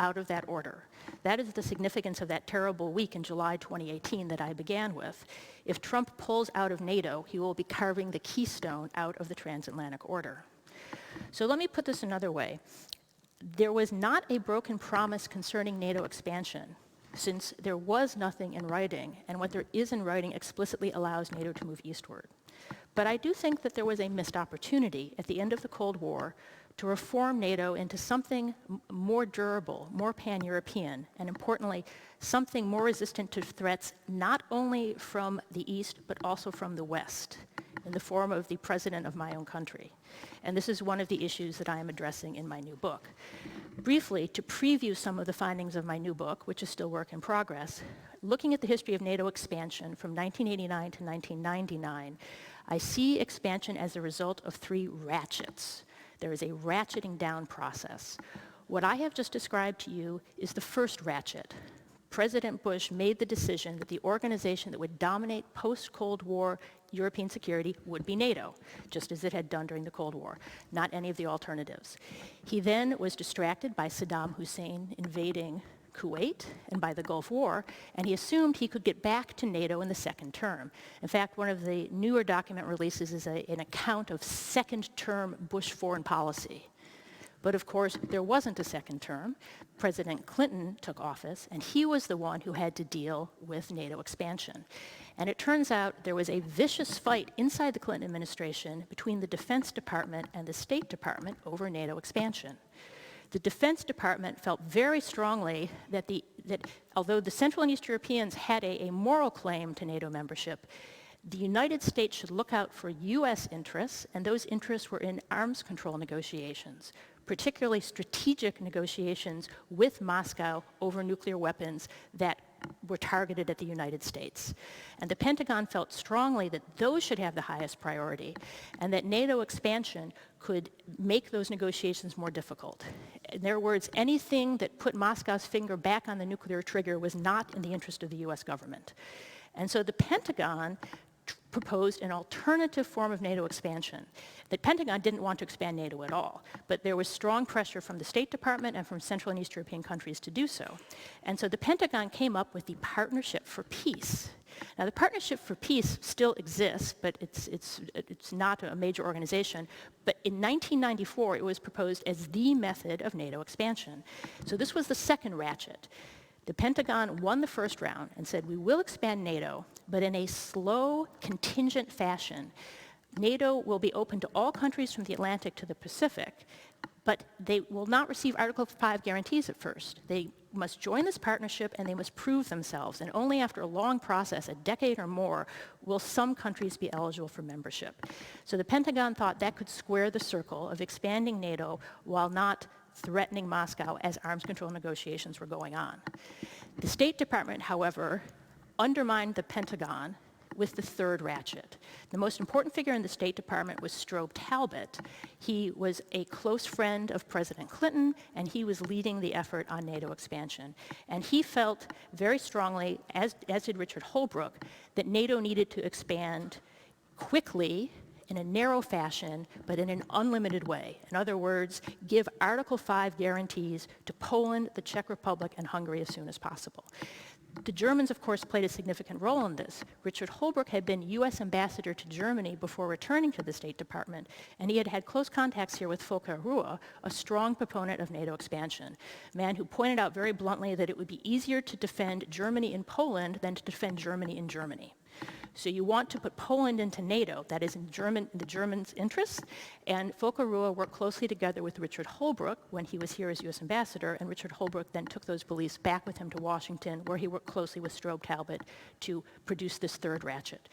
out of that order. That is the significance of that terrible week in July 2018 that I began with. If Trump pulls out of NATO, he will be carving the keystone out of the transatlantic order. So let me put this another way. There was not a broken promise concerning NATO expansion, since there was nothing in writing, and what there is in writing explicitly allows NATO to move eastward. But I do think that there was a missed opportunity at the end of the Cold War to reform NATO into something more durable, more pan-European, and importantly, something more resistant to threats not only from the East, but also from the West. in the form of the president of my own country. And this is one of the issues that I am addressing in my new book. Briefly, to preview some of the findings of my new book, which is still work in progress, looking at the history of NATO expansion from 1989 to 1999, I see expansion as a result of 3 ratchets. There is a ratcheting down process. What I have just described to you is the first ratchet. President Bush made the decision that the organization that would dominate post-Cold War European security would be NATO, just as it had done during the Cold War, not any of the alternatives. He then was distracted by Saddam Hussein invading Kuwait and by the Gulf War, and he assumed he could get back to NATO in the second term. In fact, one of the newer document releases is an account of second-term Bush foreign policy. But of course, there wasn't a second term. President Clinton took office, and he was the one who had to deal with NATO expansion. And it turns out there was a vicious fight inside the Clinton administration between the Defense Department and the State Department over NATO expansion. The Defense Department felt very strongly that although the Central and East Europeans had a moral claim to NATO membership, the United States should look out for U.S. interests, and those interests were in arms control negotiations, particularly strategic negotiations with Moscow over nuclear weapons that were targeted at the United States. And the Pentagon felt strongly that those should have the highest priority, and that NATO expansion could make those negotiations more difficult. In their words, anything that put Moscow's finger back on the nuclear trigger was not in the interest of the US government. And so the Pentagon proposed an alternative form of NATO expansion. The Pentagon didn't want to expand NATO at all, but there was strong pressure from the State Department and from Central and East European countries to do so. And so the Pentagon came up with the Partnership for Peace. Now, the Partnership for Peace still exists, but it's not a major organization. But in 1994, it was proposed as the method of NATO expansion. So this was the second ratchet. The Pentagon won the first round and said, we will expand NATO, but in a slow, contingent fashion. NATO will be open to all countries from the Atlantic to the Pacific, but they will not receive Article 5 guarantees at first. They must join this partnership and they must prove themselves. And only after a long process, a decade or more, will some countries be eligible for membership. So the Pentagon thought that could square the circle of expanding NATO while not threatening Moscow as arms control negotiations were going on. The State Department, however, undermined the Pentagon with the third ratchet. The most important figure in the State Department was Strobe Talbott. He was a close friend of President Clinton, and he was leading the effort on NATO expansion. And he felt very strongly, as did Richard Holbrooke, that NATO needed to expand quickly, in a narrow fashion, but in an unlimited way. In other words, give Article 5 guarantees to Poland, the Czech Republic, and Hungary as soon as possible. The Germans, of course, played a significant role in this. Richard Holbrooke had been U.S. ambassador to Germany before returning to the State Department, and he had had close contacts here with Volker Ruhe, a strong proponent of NATO expansion, a man who pointed out very bluntly that it would be easier to defend Germany in Poland than to defend Germany in Germany. So you want to put Poland into NATO, that is in the Germans' interests, and Volker Ruhe worked closely together with Richard Holbrooke when he was here as U.S. ambassador, and Richard Holbrooke then took those beliefs back with him to Washington, where he worked closely with Strobe Talbott to produce this third ratchet.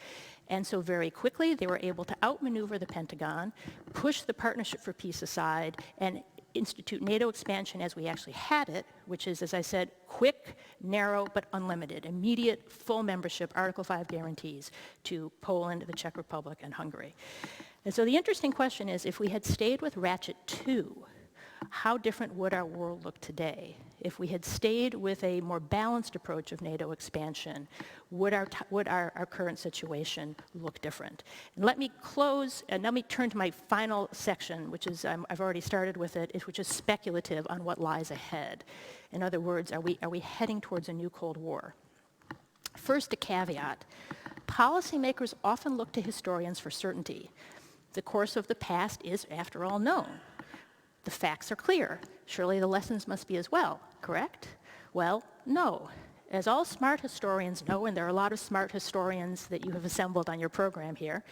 And so very quickly, they were able to outmaneuver the Pentagon, push the Partnership for Peace aside, and institute NATO expansion as we actually had it, which is, as I said, quick, narrow, but unlimited, immediate, full membership, Article 5 guarantees to Poland, the Czech Republic, and Hungary. And so the interesting question is, if we had stayed with Ratchet 2, how different would our world look today? If we had stayed with a more balanced approach of NATO expansion, would our current situation look different? And let me close, and let me turn to my final section, which is, I've already started with it, which is speculative on what lies ahead. In other words, are we heading towards a new Cold War? First, a caveat. Policymakers often look to historians for certainty. The course of the past is, after all, known. The facts are clear. Surely the lessons must be as well, correct? Well, no. As all smart historians know, and there are a lot of smart historians that you have assembled on your program here,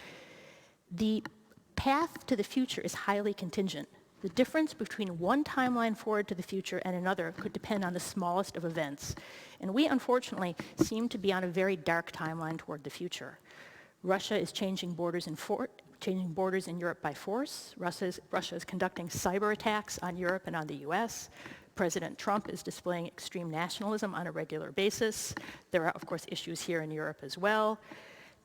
the path to the future is highly contingent. The difference between one timeline forward to the future and another could depend on the smallest of events. And we, unfortunately, seem to be on a very dark timeline toward the future. Russia is changing borders in Europe by force. Russia is conducting cyber attacks on Europe and on the US. President Trump is displaying extreme nationalism on a regular basis. There are, of course, issues here in Europe as well.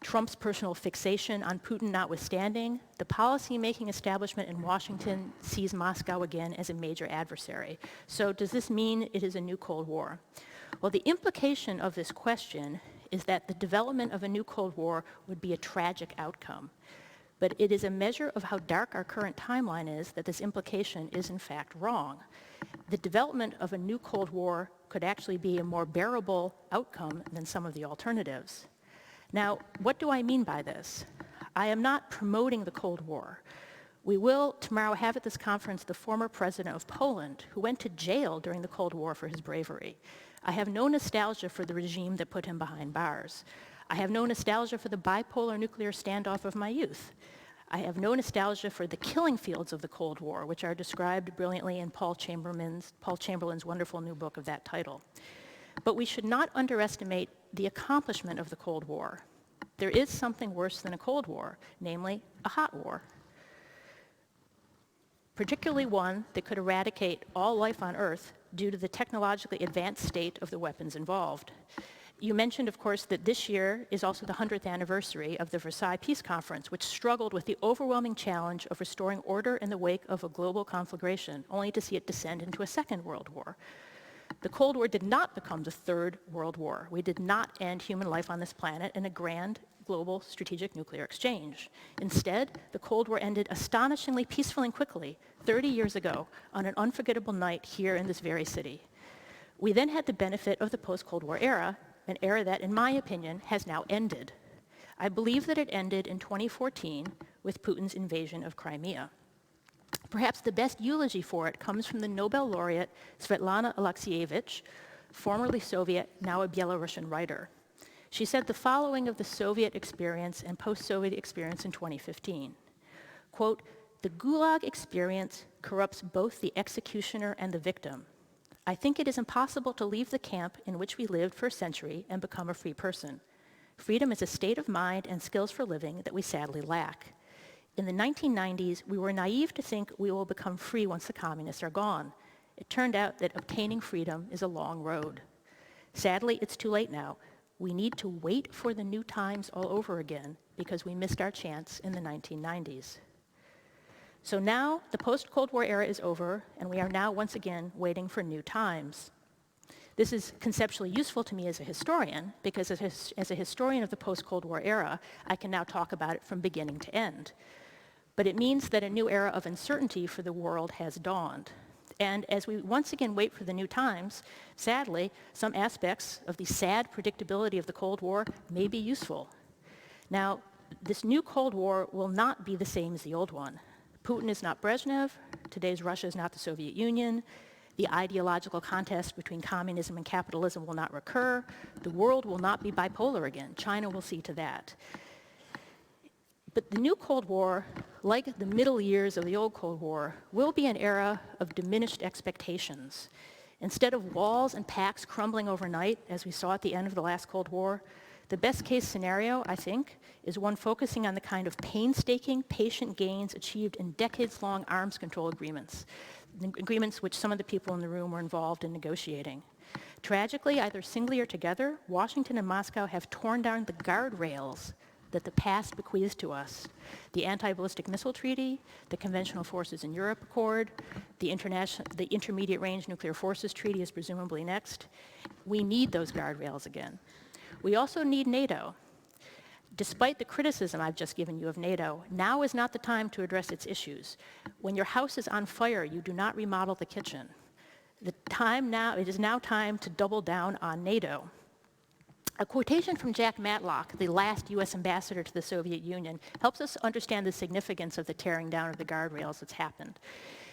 Trump's personal fixation on Putin notwithstanding, the policy-making establishment in Washington sees Moscow again as a major adversary. So does this mean it is a new Cold War? Well, the implication of this question is that the development of a new Cold War would be a tragic outcome. But it is a measure of how dark our current timeline is that this implication is in fact wrong. The development of a new Cold War could actually be a more bearable outcome than some of the alternatives. Now, what do I mean by this? I am not promoting the Cold War. We will tomorrow have at this conference the former president of Poland who went to jail during the Cold War for his bravery. I have no nostalgia for the regime that put him behind bars. I have no nostalgia for the bipolar nuclear standoff of my youth. I have no nostalgia for the killing fields of the Cold War, which are described brilliantly in Paul Chamberlain's wonderful new book of that title. But we should not underestimate the accomplishment of the Cold War. There is something worse than a Cold War, namely a hot war, particularly one that could eradicate all life on Earth due to the technologically advanced state of the weapons involved. You mentioned, of course, that this year is also the 100th anniversary of the Versailles Peace Conference, which struggled with the overwhelming challenge of restoring order in the wake of a global conflagration, only to see it descend into a second world war. The Cold War did not become the Third World War. We did not end human life on this planet in a grand global strategic nuclear exchange. Instead, the Cold War ended astonishingly peacefully and quickly 30 years ago on an unforgettable night here in this very city. We then had the benefit of the post-Cold War era, an era that, in my opinion, has now ended. I believe that it ended in 2014 with Putin's invasion of Crimea. Perhaps the best eulogy for it comes from the Nobel laureate Svetlana Alexievich, formerly Soviet, now a Belarusian writer. She said the following of the Soviet experience and post-Soviet experience in 2015. Quote, "The Gulag experience corrupts both the executioner and the victim. I think it is impossible to leave the camp in which we lived for a century and become a free person. Freedom is a state of mind and skills for living that we sadly lack. In the 1990s, we were naive to think we will become free once the communists are gone. It turned out that obtaining freedom is a long road. Sadly, it's too late now. We need to wait for the new times all over again because we missed our chance in the 1990s. So now the post-Cold War era is over, and we are now once again waiting for new times. This is conceptually useful to me as a historian because as a historian of the post-Cold War era, I can now talk about it from beginning to end. But it means that a new era of uncertainty for the world has dawned. And as we once again wait for the new times, sadly, some aspects of the sad predictability of the Cold War may be useful. Now, this new Cold War will not be the same as the old one. Putin is not Brezhnev. Today's Russia is not the Soviet Union. The ideological contest between communism and capitalism will not recur. The world will not be bipolar again. China will see to that. But the new Cold War, like the middle years of the old Cold War, will be an era of diminished expectations. Instead of walls and pacts crumbling overnight, as we saw at the end of the last Cold War, the best case scenario, I think, is one focusing on the kind of painstaking, patient gains achieved in decades-long arms control agreements which some of the people in the room were involved in negotiating. Tragically, either singly or together, Washington and Moscow have torn down the guardrails that the past bequeaths to us. The Anti-Ballistic Missile Treaty, the Conventional Forces in Europe Accord, the Intermediate Range Nuclear Forces Treaty is presumably next. We need those guardrails again. We also need NATO. Despite the criticism I've just given you of NATO, now is not the time to address its issues. When your house is on fire, you do not remodel the kitchen. It is now time to double down on NATO. A quotation from Jack Matlock, the last US ambassador to the Soviet Union, helps us understand the significance of the tearing down of the guardrails that's happened.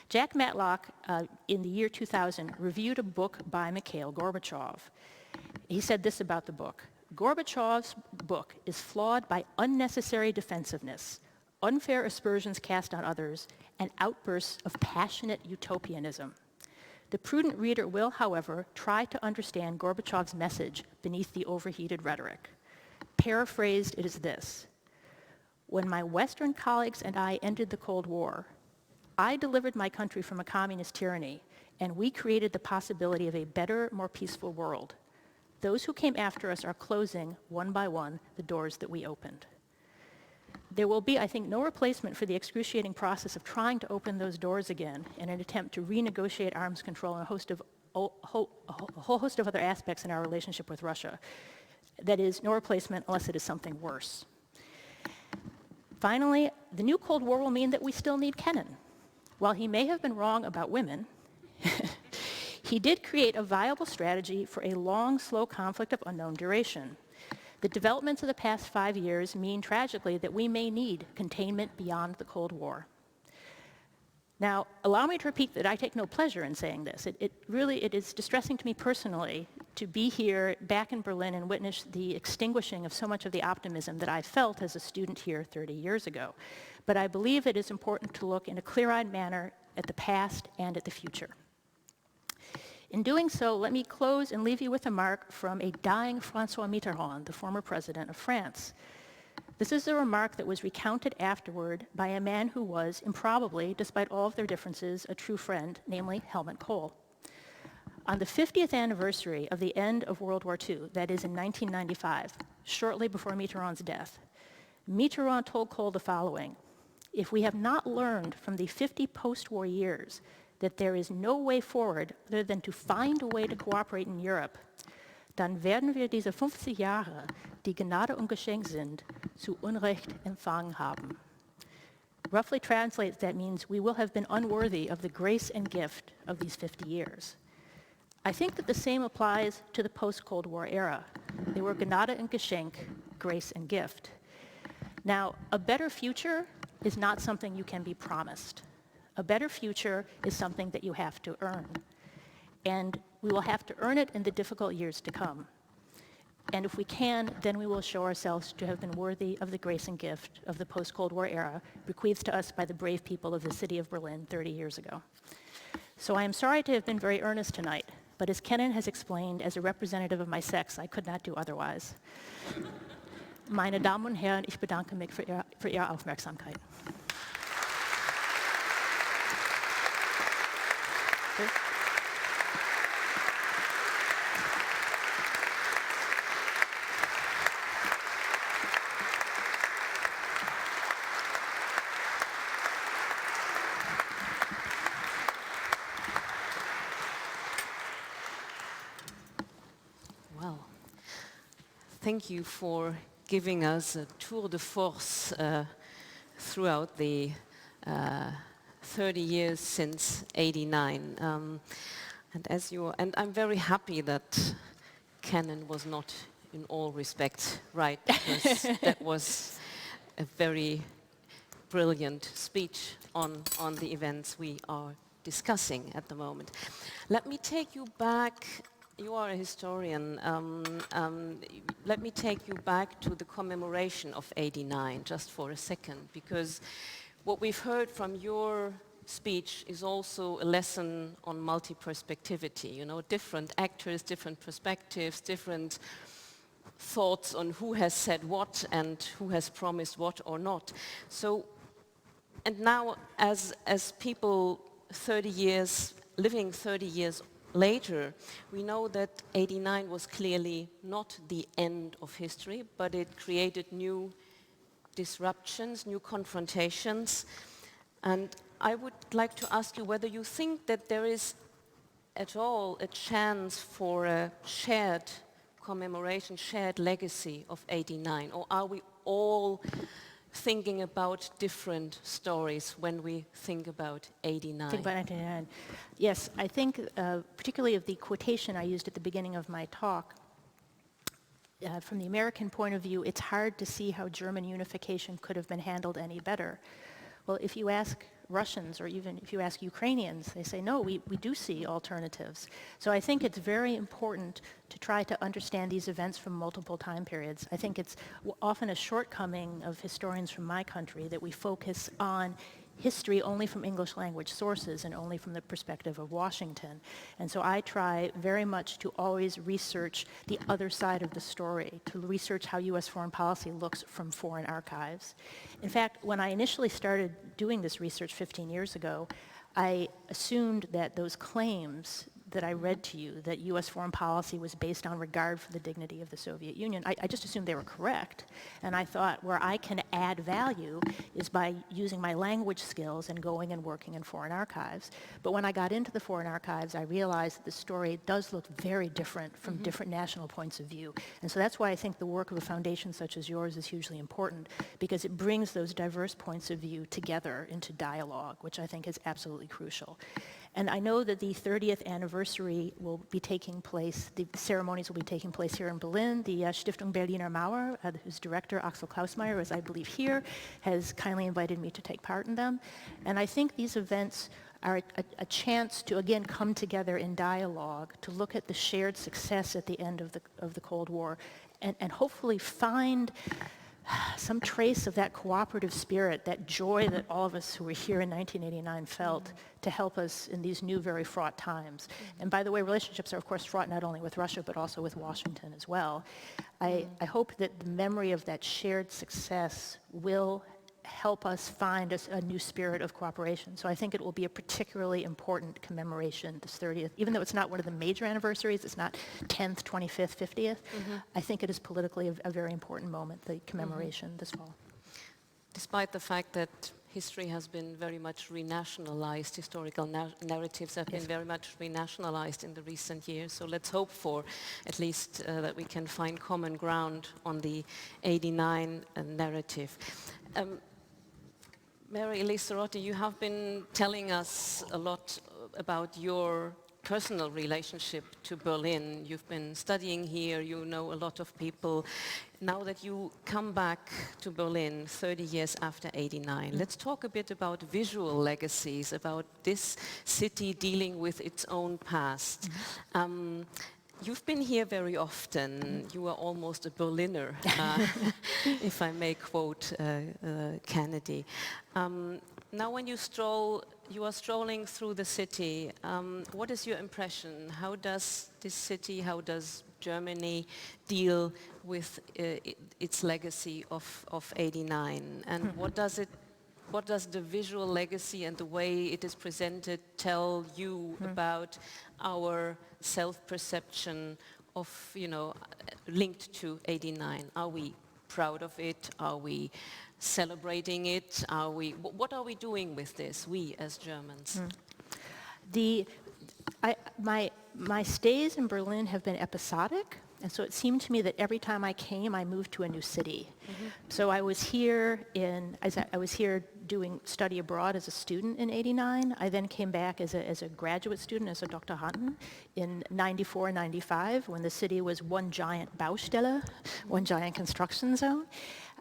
Jack Matlock, in the year 2000, reviewed a book by Mikhail Gorbachev. He said this about the book: Gorbachev's book is flawed by unnecessary defensiveness, unfair aspersions cast on others, and outbursts of passionate utopianism. The prudent reader will, however, try to understand Gorbachev's message beneath the overheated rhetoric. Paraphrased, it is this: When my Western colleagues and I ended the Cold War, I delivered my country from a communist tyranny, and we created the possibility of a better, more peaceful world. Those who came after us are closing, one by one, the doors that we opened. There will be, I think, no replacement for the excruciating process of trying to open those doors again in an attempt to renegotiate arms control and a whole host of other aspects in our relationship with Russia. That is, no replacement unless it is something worse. Finally, the new Cold War will mean that we still need Kennan. While he may have been wrong about women, he did create a viable strategy for a long, slow conflict of unknown duration. The developments of the past 5 years mean tragically that we may need containment beyond the Cold War. Now, allow me to repeat that I take no pleasure in saying this. It is distressing to me personally to be here back in Berlin and witness the extinguishing of so much of the optimism that I felt as a student here 30 years ago. But I believe it is important to look in a clear-eyed manner at the past and at the future. In doing so, let me close and leave you with a remark from a dying François Mitterrand, the former president of France. This is a remark that was recounted afterward by a man who was, improbably, despite all of their differences, a true friend, namely Helmut Kohl. On the 50th anniversary of the end of World War II, that is in 1995, shortly before Mitterrand's death, Mitterrand told Kohl the following: "If we have not learned from the 50 post-war years that there is no way forward other than to find a way to cooperate in Europe, dann werden wir diese 50 Jahre, die Gnade und Geschenk sind, zu Unrecht empfangen haben." Roughly translates, that means we will have been unworthy of the grace and gift of these 50 years. I think that the same applies to the post-Cold War era. They were Gnade und Geschenk, grace and gift. Now, a better future is not something you can be promised. A better future is something that you have to earn. And we will have to earn it in the difficult years to come. And if we can, then we will show ourselves to have been worthy of the grace and gift of the post-Cold War era bequeathed to us by the brave people of the city of Berlin 30 years ago. So I am sorry to have been very earnest tonight, but as Kennan has explained, as a representative of my sex, I could not do otherwise. Meine Damen und Herren, ich bedanke mich für Ihre Aufmerksamkeit. Well, thank you for giving us a tour de force throughout the 30 years since '89. And I'm very happy that Kennan was not in all respects right, because that was a very brilliant speech on the events we are discussing at the moment. Let me take you back. You are a historian. Let me take you back to the commemoration of '89 just for a second, because what we've heard from your speech is also a lesson on multi-perspectivity, you know, different actors, different perspectives, different thoughts on who has said what and who has promised what or not. So, and now as people 30 years, living 30 years later, we know that '89 was clearly not the end of history, but it created new disruptions, new confrontations. And I would like to ask you whether you think that there is at all a chance for a shared commemoration, shared legacy of '89, or are we all thinking about different stories when we think about '89? Think about 1989. Yes, I think particularly of the quotation I used at the beginning of my talk, from the American point of view, it's hard to see how German unification could have been handled any better. Well, if you ask Russians or even if you ask Ukrainians, they say, no, we do see alternatives. So I think it's very important to try to understand these events from multiple time periods. I think it's often a shortcoming of historians from my country that we focus on history only from English language sources and only from the perspective of Washington. And so I try very much to always research the other side of the story, to research how U.S. foreign policy looks from foreign archives. In fact, when I initially started doing this research 15 years ago, I assumed that those claims that I read to you, that U.S. foreign policy was based on regard for the dignity of the Soviet Union, I just assumed they were correct. And I thought where I can add value is by using my language skills and going and working in foreign archives. But when I got into the foreign archives, I realized that the story does look very different from different national points of view. And so that's why I think the work of a foundation such as yours is hugely important, because it brings those diverse points of view together into dialogue, which I think is absolutely crucial. And I know that the 30th anniversary will be taking place, the ceremonies will be taking place here in Berlin. The Stiftung Berliner Mauer, whose director, Axel Klausmeier, as I believe here, has kindly invited me to take part in them. And I think these events are a chance to, again, come together in dialogue, to look at the shared success at the end of the Cold War, and hopefully find some trace of that cooperative spirit, that joy that all of us who were here in 1989 felt, to help us in these new, very fraught times. And by the way, relationships are, of course, fraught not only with Russia, but also with Washington as well. I hope that the memory of that shared success will help us find a new spirit of cooperation. So I think it will be a particularly important commemoration, this 30th. Even though it's not one of the major anniversaries, it's not 10th, 25th, 50th, I think it is politically a very important moment, the commemoration this fall. Despite the fact that history has been very much renationalized, historical narratives have been very much renationalized in the recent years. So let's hope for at least that we can find common ground on the 89 narrative. Mary Elise Sarotte, you have been telling us a lot about your personal relationship to Berlin. You've been studying here, you know a lot of people. Now that you come back to Berlin 30 years after 89, let's talk a bit about visual legacies, about this city dealing with its own past. You've been here very often. You are almost a Berliner, if I may quote Kennedy. Now when you are strolling through the city, what is your impression? How does this city, how does Germany deal with its legacy of 89? And what does the visual legacy and the way it is presented tell you about our self-perception of, linked to 89? Are we proud of it? Are we celebrating it? What are we doing with this, we as Germans? My stays in Berlin have been episodic, and so it seemed to me that every time I came, I moved to a new city. So I was here doing study abroad as a student in 89. I then came back as a graduate student, as a Doktoranden, in 94, 95, when the city was one giant Baustelle, one giant construction zone.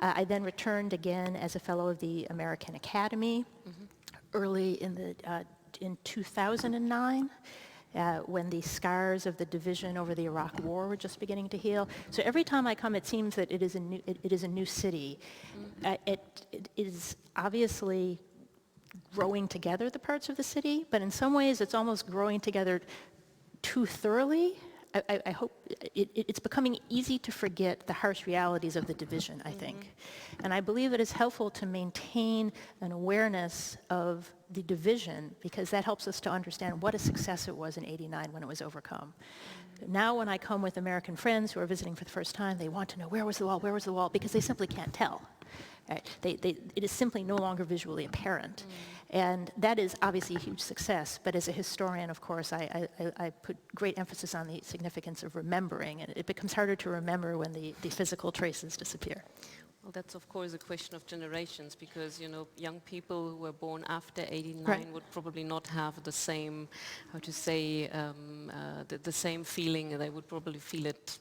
I then returned again as a fellow of the American Academy early in 2009. When the scars of the division over the Iraq War were just beginning to heal. So every time I come, it seems that it is a new city. It is obviously growing together, the parts of the city, but in some ways it's almost growing together too thoroughly. I hope it's becoming easy to forget the harsh realities of the division, I think. And I believe it is helpful to maintain an awareness of the division, because that helps us to understand what a success it was in 89 when it was overcome. Now when I come with American friends who are visiting for the first time, they want to know, where was the wall, because they simply can't tell. Right? It is simply no longer visually apparent. And that is obviously a huge success, but as a historian, of course, I put great emphasis on the significance of remembering, and it becomes harder to remember when the physical traces disappear. Well, that's of course a question of generations, because young people who were born after 89 would probably not have the same, the same feeling, and they would probably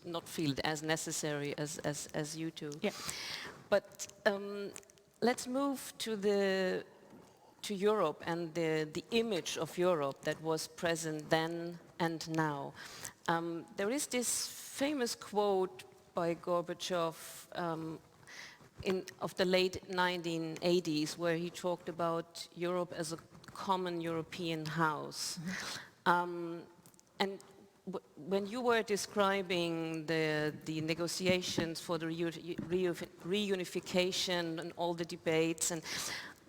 not feel it as necessary as you do. Yeah. But let's move to Europe and the image of Europe that was present then and now. There is this famous quote by Gorbachev. of the late 1980s, where he talked about Europe as a common European house. And when you were describing the negotiations for the reunification and all the debates, and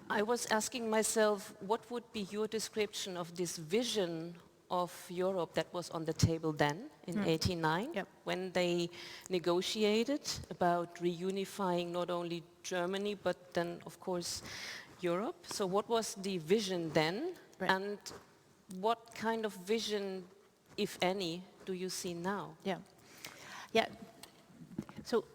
I was asking myself, what would be your description of this vision of Europe that was on the table then, in '89, when they negotiated about reunifying not only Germany, but then, of course, Europe? So what was the vision then, and what kind of vision, if any, do you see now? Yeah. So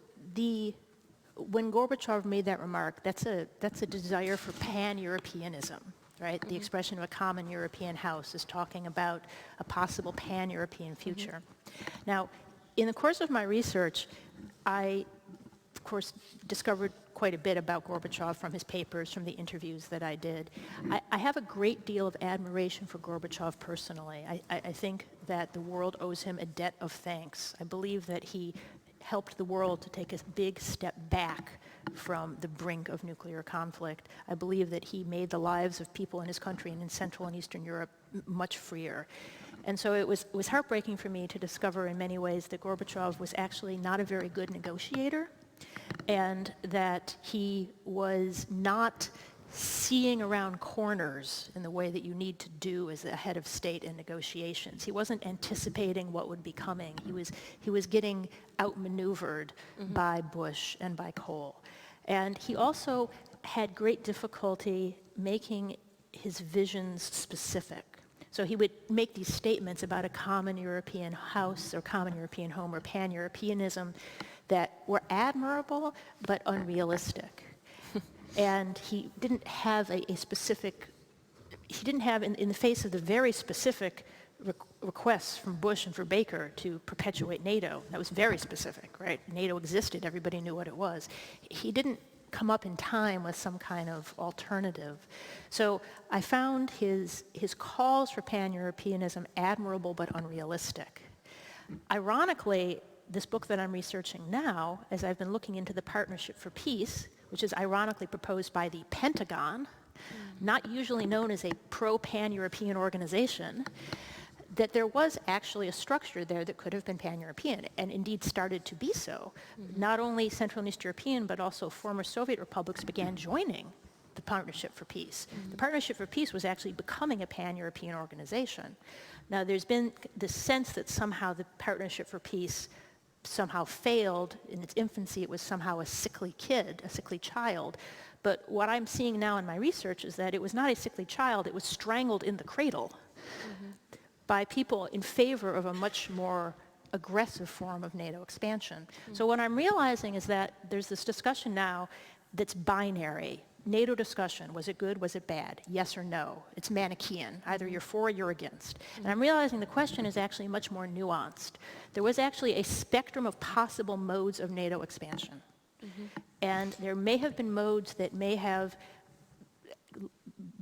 when Gorbachev made that remark, that's a desire for pan-Europeanism, right? The expression of a common European house is talking about a possible pan-European future. Now, in the course of my research, I, of course, discovered quite a bit about Gorbachev from his papers, from the interviews that I did. I have a great deal of admiration for Gorbachev personally. I think that the world owes him a debt of thanks. I believe that he helped the world to take a big step back from the brink of nuclear conflict. I believe that he made the lives of people in his country and in Central and Eastern Europe much freer. And so it was heartbreaking for me to discover in many ways that Gorbachev was actually not a very good negotiator, and that he was not seeing around corners in the way that you need to do as a head of state in negotiations. He wasn't anticipating what would be coming. He was getting outmaneuvered by Bush and by Kohl. And he also had great difficulty making his visions specific. So he would make these statements about a common European house or common European home or pan-Europeanism that were admirable but unrealistic. And he didn't have a specific, he didn't have, in the face of the very specific requests from Bush and for Baker to perpetuate NATO, that was very specific, right? NATO existed, everybody knew what it was. He didn't come up in time with some kind of alternative. So I found his calls for pan-Europeanism admirable but unrealistic. Ironically, this book that I'm researching now, as I've been looking into the Partnership for Peace, which is ironically proposed by the Pentagon, not usually known as a pro-pan-European organization, that there was actually a structure there that could have been pan-European, and indeed started to be so. Not only Central and East European, but also former Soviet republics began joining the Partnership for Peace. The Partnership for Peace was actually becoming a pan-European organization. Now, there's been this sense that somehow the Partnership for Peace somehow failed. In its infancy, it was somehow a sickly kid, a sickly child. But what I'm seeing now in my research is that it was not a sickly child, it was strangled in the cradle by people in favor of a much more aggressive form of NATO expansion. So what I'm realizing is that there's this discussion now that's binary. NATO discussion, was it good, was it bad? Yes or no. It's Manichaean. Either you're for or you're against. And I'm realizing the question is actually much more nuanced. There was actually a spectrum of possible modes of NATO expansion. And there may have been modes that may have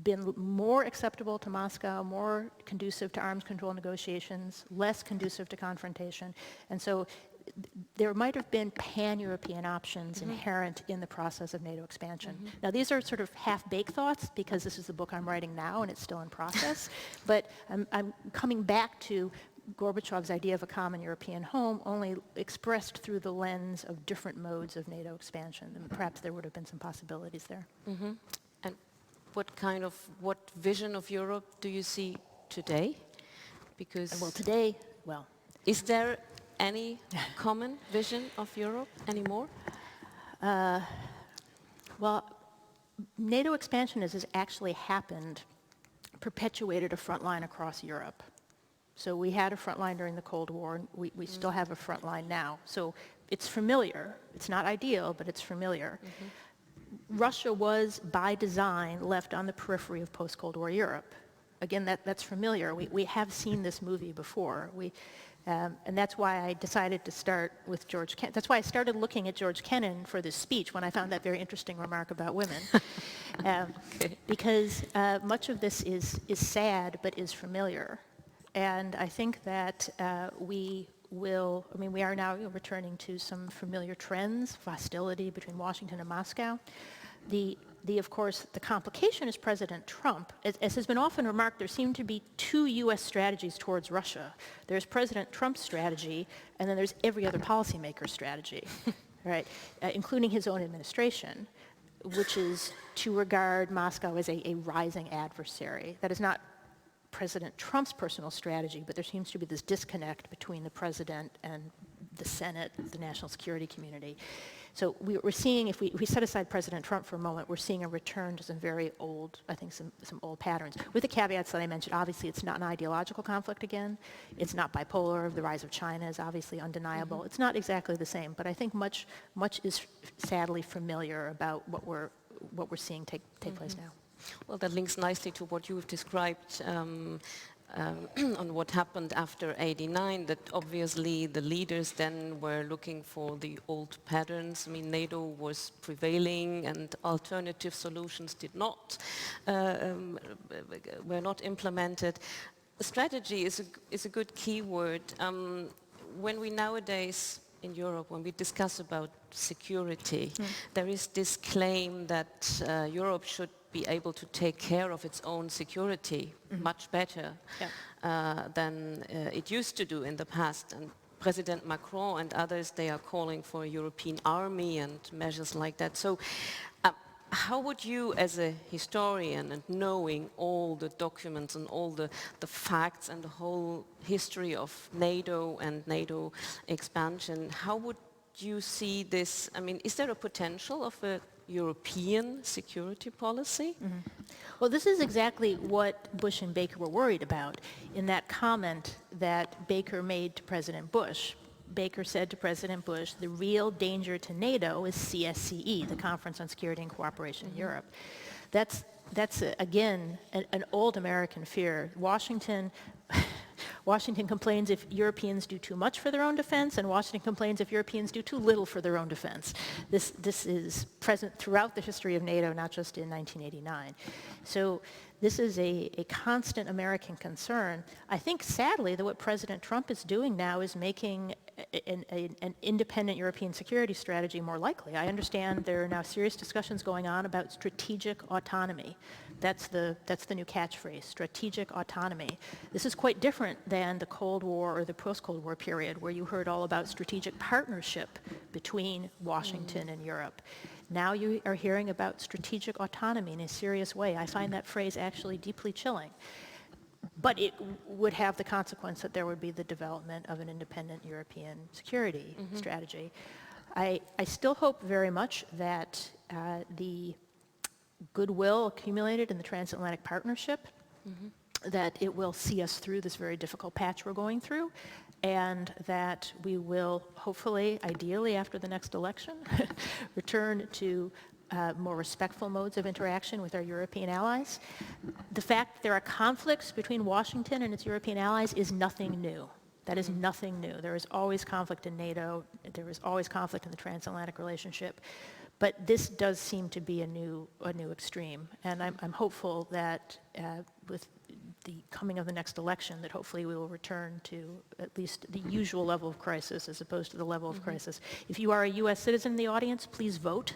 been more acceptable to Moscow, more conducive to arms control negotiations, less conducive to confrontation. And so there might have been pan-European options inherent in the process of NATO expansion. Now, these are sort of half-baked thoughts because this is the book I'm writing now and it's still in process. But I'm coming back to Gorbachev's idea of a common European home, only expressed through the lens of different modes of NATO expansion. And perhaps there would have been some possibilities there. And what vision of Europe do you see today? Because is there any common vision of Europe anymore? Well, NATO expansion has actually happened, perpetuated a front line across Europe. So we had a front line during the Cold War, and we still have a front line now. So it's familiar. It's not ideal, but it's familiar. Russia was, by design, left on the periphery of post-Cold War Europe. Again, that's familiar. We have seen this movie before. And that's why I decided to start with George Kennan. That's why I started looking at George Kennan for this speech when I found that very interesting remark about women. Because much of this is sad, but is familiar. And I think that we will, I mean, we are now returning to some familiar trends of hostility between Washington and Moscow. Of course, the complication is President Trump. As has been often remarked, there seem to be two U.S. strategies towards Russia. There's President Trump's strategy, and then there's every other policymaker's strategy, right, including his own administration, which is to regard Moscow as a rising adversary. That is not President Trump's personal strategy, but there seems to be this disconnect between the president and the Senate, the national security community. So we're seeing, if we set aside President Trump for a moment, we're seeing a return to some very old, I think some old patterns. With the caveats that I mentioned, obviously it's not an ideological conflict again. It's not bipolar. The rise of China is obviously undeniable. It's not exactly the same, but I think much is sadly familiar about what we're seeing take place now. Well, that links nicely to what you've described on what happened after '89, that obviously the leaders then were looking for the old patterns. I mean, NATO was prevailing and alternative solutions were not implemented. Strategy is a good keyword. When we nowadays in Europe, when we discuss about security, there is this claim that Europe should be able to take care of its own security much better than it used to do in the past. And President Macron and others, they are calling for a European army and measures like that. So how would you, as a historian and knowing all the documents and all the facts and the whole history of NATO and NATO expansion, how would you see this? I mean, is there a potential of a European security policy? Well, this is exactly what Bush and Baker were worried about in that comment that Baker made to President Bush. Baker said to President Bush, the real danger to NATO is CSCE, the Conference on Security and Cooperation in Europe. That's again, an old American fear. Washington complains if Europeans do too much for their own defense, and Washington complains if Europeans do too little for their own defense. This is present throughout the history of NATO, not just in 1989. So this is a constant American concern. I think, sadly, that what President Trump is doing now is making an independent European security strategy more likely. I understand there are now serious discussions going on about strategic autonomy. That's the new catchphrase, strategic autonomy. This is quite different than the Cold War or the post-Cold War period, where you heard all about strategic partnership between Washington and Europe. Now you are hearing about strategic autonomy in a serious way. I find that phrase actually deeply chilling. But it would have the consequence that there would be the development of an independent European security strategy. I still hope very much that the goodwill accumulated in the transatlantic partnership, that it will see us through this very difficult patch we're going through, and that we will hopefully, ideally after the next election, return to more respectful modes of interaction with our European allies. The fact there are conflicts between Washington and its European allies is nothing new. That is nothing new. There is always conflict in NATO. There is always conflict in the transatlantic relationship. But this does seem to be a new extreme. And I'm hopeful that with the coming of the next election, that hopefully we will return to at least the usual level of crisis as opposed to the level of crisis. If you are a U.S. citizen in the audience, please vote.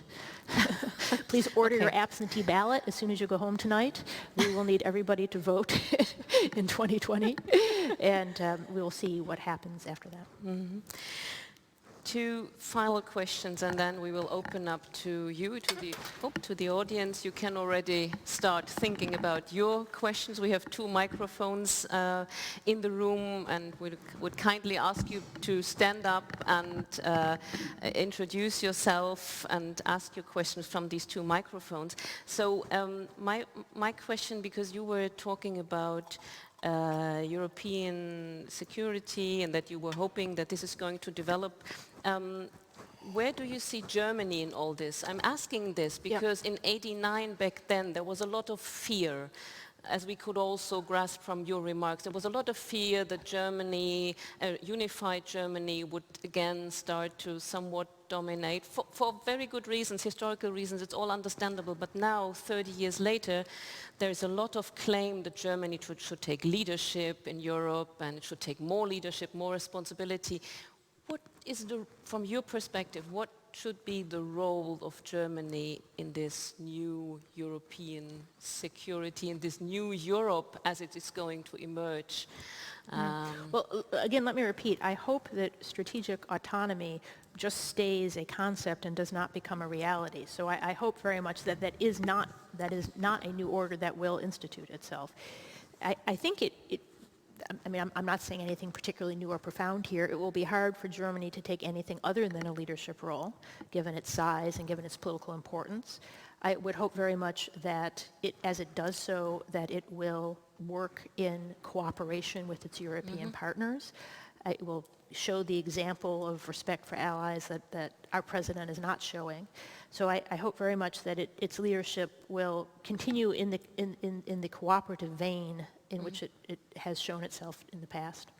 Please order your absentee ballot as soon as you go home tonight. We will need everybody to vote in 2020, and we will see what happens after that. Two final questions, and then we will open up to you, to the audience. You can already start thinking about your questions. We have two microphones in the room, and we would kindly ask you to stand up and introduce yourself and ask your questions from these two microphones. So my question, because you were talking about European security and that you were hoping that this is going to develop. Where do you see Germany in all this? I'm asking this because in '89 back then there was a lot of fear, as we could also grasp from your remarks. There was a lot of fear that Germany, unified Germany, would again start to somewhat dominate for very good reasons, historical reasons. It's all understandable. But now, 30 years later, there's a lot of claim that Germany should take leadership in Europe, and it should take more leadership, more responsibility. What is from your perspective, what should be the role of Germany in this new European security, in this new Europe as it is going to emerge? Well, again, let me repeat. I hope that strategic autonomy just stays a concept and does not become a reality. So I hope very much that that is not a new order that will institute itself. I think I mean, I'm not saying anything particularly new or profound here. It will be hard for Germany to take anything other than a leadership role, given its size and given its political importance. I would hope very much that as it does so, that it will work in cooperation with its European partners. It will show the example of respect for allies that our president is not showing. So I hope very much that its leadership will continue in the cooperative vein in which it has shown itself in the past.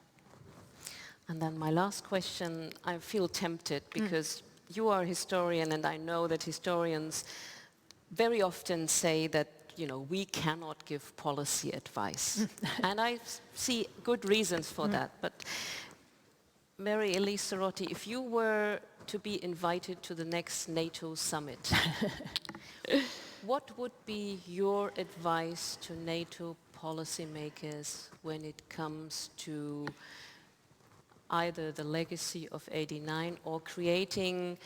And then my last question, I feel tempted because you are a historian, and I know that historians very often say that, you know, we cannot give policy advice. And I see good reasons for that. But Mary Elise Sarotte, if you were to be invited to the next NATO summit, what would be your advice to NATO policymakers when it comes to either the legacy of '89 or creating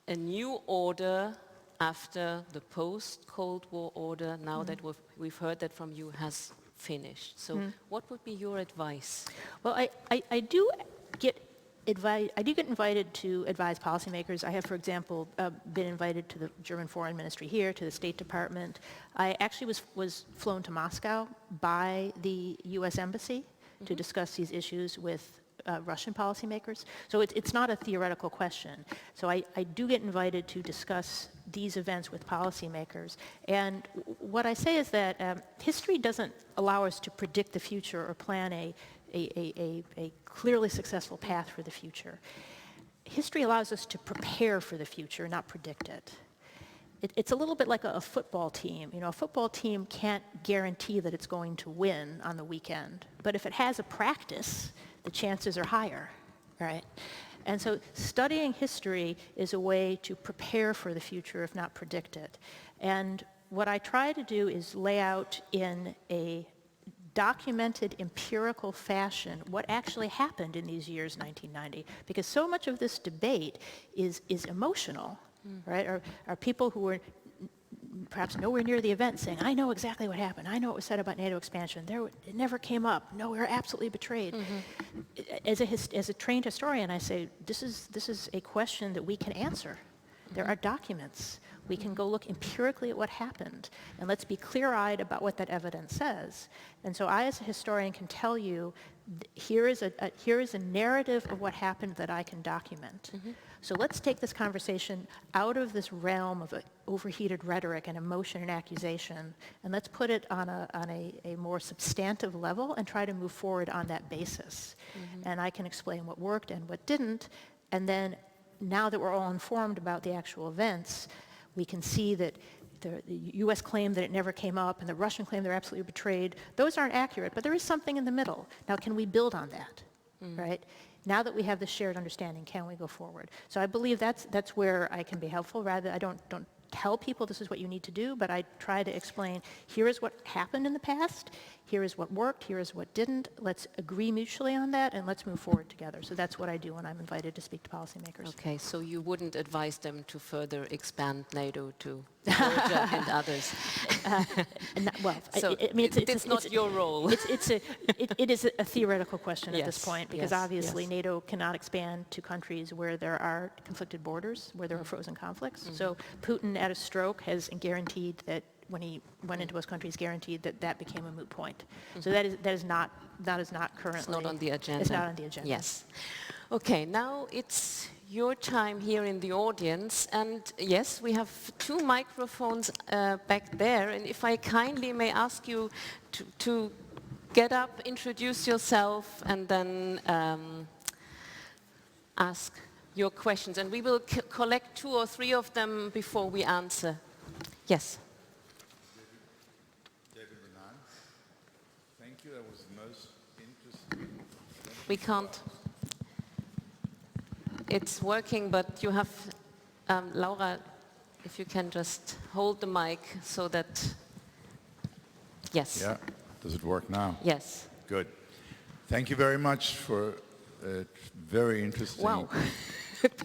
a new order after the post-Cold War order, now that we've heard that from you, has finished? So what would be your advice? Well, I do get invited to advise policymakers. I have, for example, been invited to the German Foreign Ministry here, to the State Department. I actually was flown to Moscow by the U.S. Embassy to discuss these issues with Russian policymakers. So it's not a theoretical question. So I do get invited to discuss these events with policymakers. And what I say is that history doesn't allow us to predict the future or plan a clearly successful path for the future. History allows us to prepare for the future, not predict it. It's a little bit like a football team. You know, a football team can't guarantee that it's going to win on the weekend. But if it has a practice, the chances are higher, right? And so studying history is a way to prepare for the future, if not predict it. And what I try to do is lay out in a documented empirical fashion what actually happened in these years 1990, because so much of this debate is emotional, right? Are people who were perhaps nowhere near the event saying, I know exactly what happened, I know what was said about NATO expansion, it never came up, no, we were absolutely betrayed. As a trained historian, I say, this is a question that we can answer. There are documents. We can go look empirically at what happened, and let's be clear-eyed about what that evidence says. And so I, as a historian, can tell you, here is a narrative of what happened that I can document. So let's take this conversation out of this realm of overheated rhetoric and emotion and accusation, and let's put it on a more substantive level and try to move forward on that basis. And I can explain what worked and what didn't, and then now that we're all informed about the actual events, we can see that the U.S. claim that it never came up and the Russian claim they're absolutely betrayed. Those aren't accurate, but there is something in the middle. Now, can we build on that, right? Now that we have this shared understanding, can we go forward? So I believe that's where I can be helpful. Rather, I don't tell people this is what you need to do, but I try to explain, here is what happened in the past, here is what worked, here is what didn't. Let's agree mutually on that, and let's move forward together. So that's what I do when I'm invited to speak to policymakers. Okay, so you wouldn't advise them to further expand NATO to Georgia and others? It's not your role. It is a theoretical question at this point, because obviously yes. NATO cannot expand to countries where there are conflicted borders, where there are frozen conflicts. So Putin, at a stroke, has guaranteed that when he went into those countries, guaranteed that became a moot point. So that is not currently. It's not on the agenda. It's not on the agenda. Yes. Okay, now it's your time here in the audience, and yes, we have 2 microphones back there, and if I kindly may ask you to get up, introduce yourself, and then ask your questions, and we will collect 2 or 3 of them before we answer. Yes. David Renan. Thank you. That was the most interesting. We can't. It's working, but you have, Laura, if you can just hold the mic so that, yes. Yeah. Does it work now? Yes. Good. Thank you very much for a very interesting. Wow.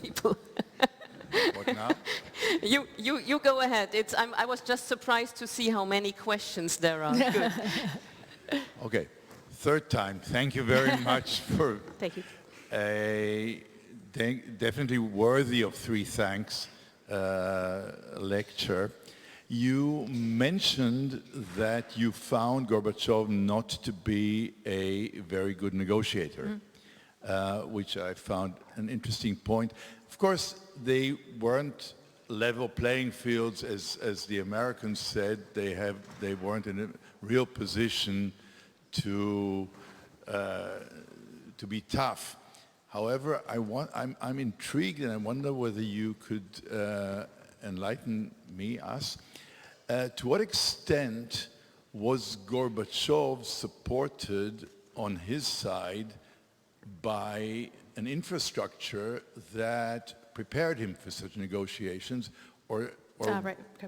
People. What now? You go ahead. I was just surprised to see how many questions there are. Good. Okay. Third time. Thank you very much for Thank you. a definitely worthy of 3 thanks lecture. You mentioned that you found Gorbachev not to be a very good negotiator, which I found an interesting point. Of course, they weren't level playing fields, as the Americans said. They weren't in a real position to be tough. However, I'm intrigued, and I wonder whether you could enlighten us. To what extent was Gorbachev supported on his side by an infrastructure that prepared him for such negotiations, or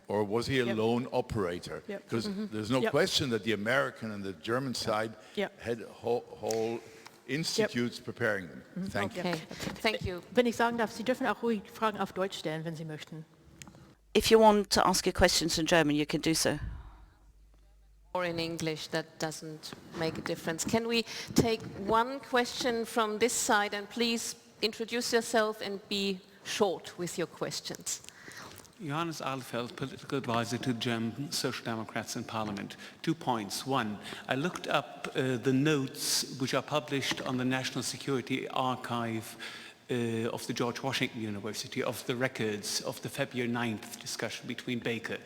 was he a lone operator? Because there's no question that the American and the German side had whole institutes preparing them. Thank you. Thank you. Wenn ich sagen darf, Sie dürfen auch ruhig Fragen auf Deutsch stellen, wenn Sie möchten. If you want to ask your questions in German, you can do so. Or in English, that doesn't make a difference. Can we take one question from this side, and please introduce yourself and be short with your questions. Johannes Ahlfeld, political advisor to the German Social Democrats in Parliament. 2 points. One, I looked up the notes which are published on the National Security Archive of the George Washington University, of the records of the February 9th discussion between Baker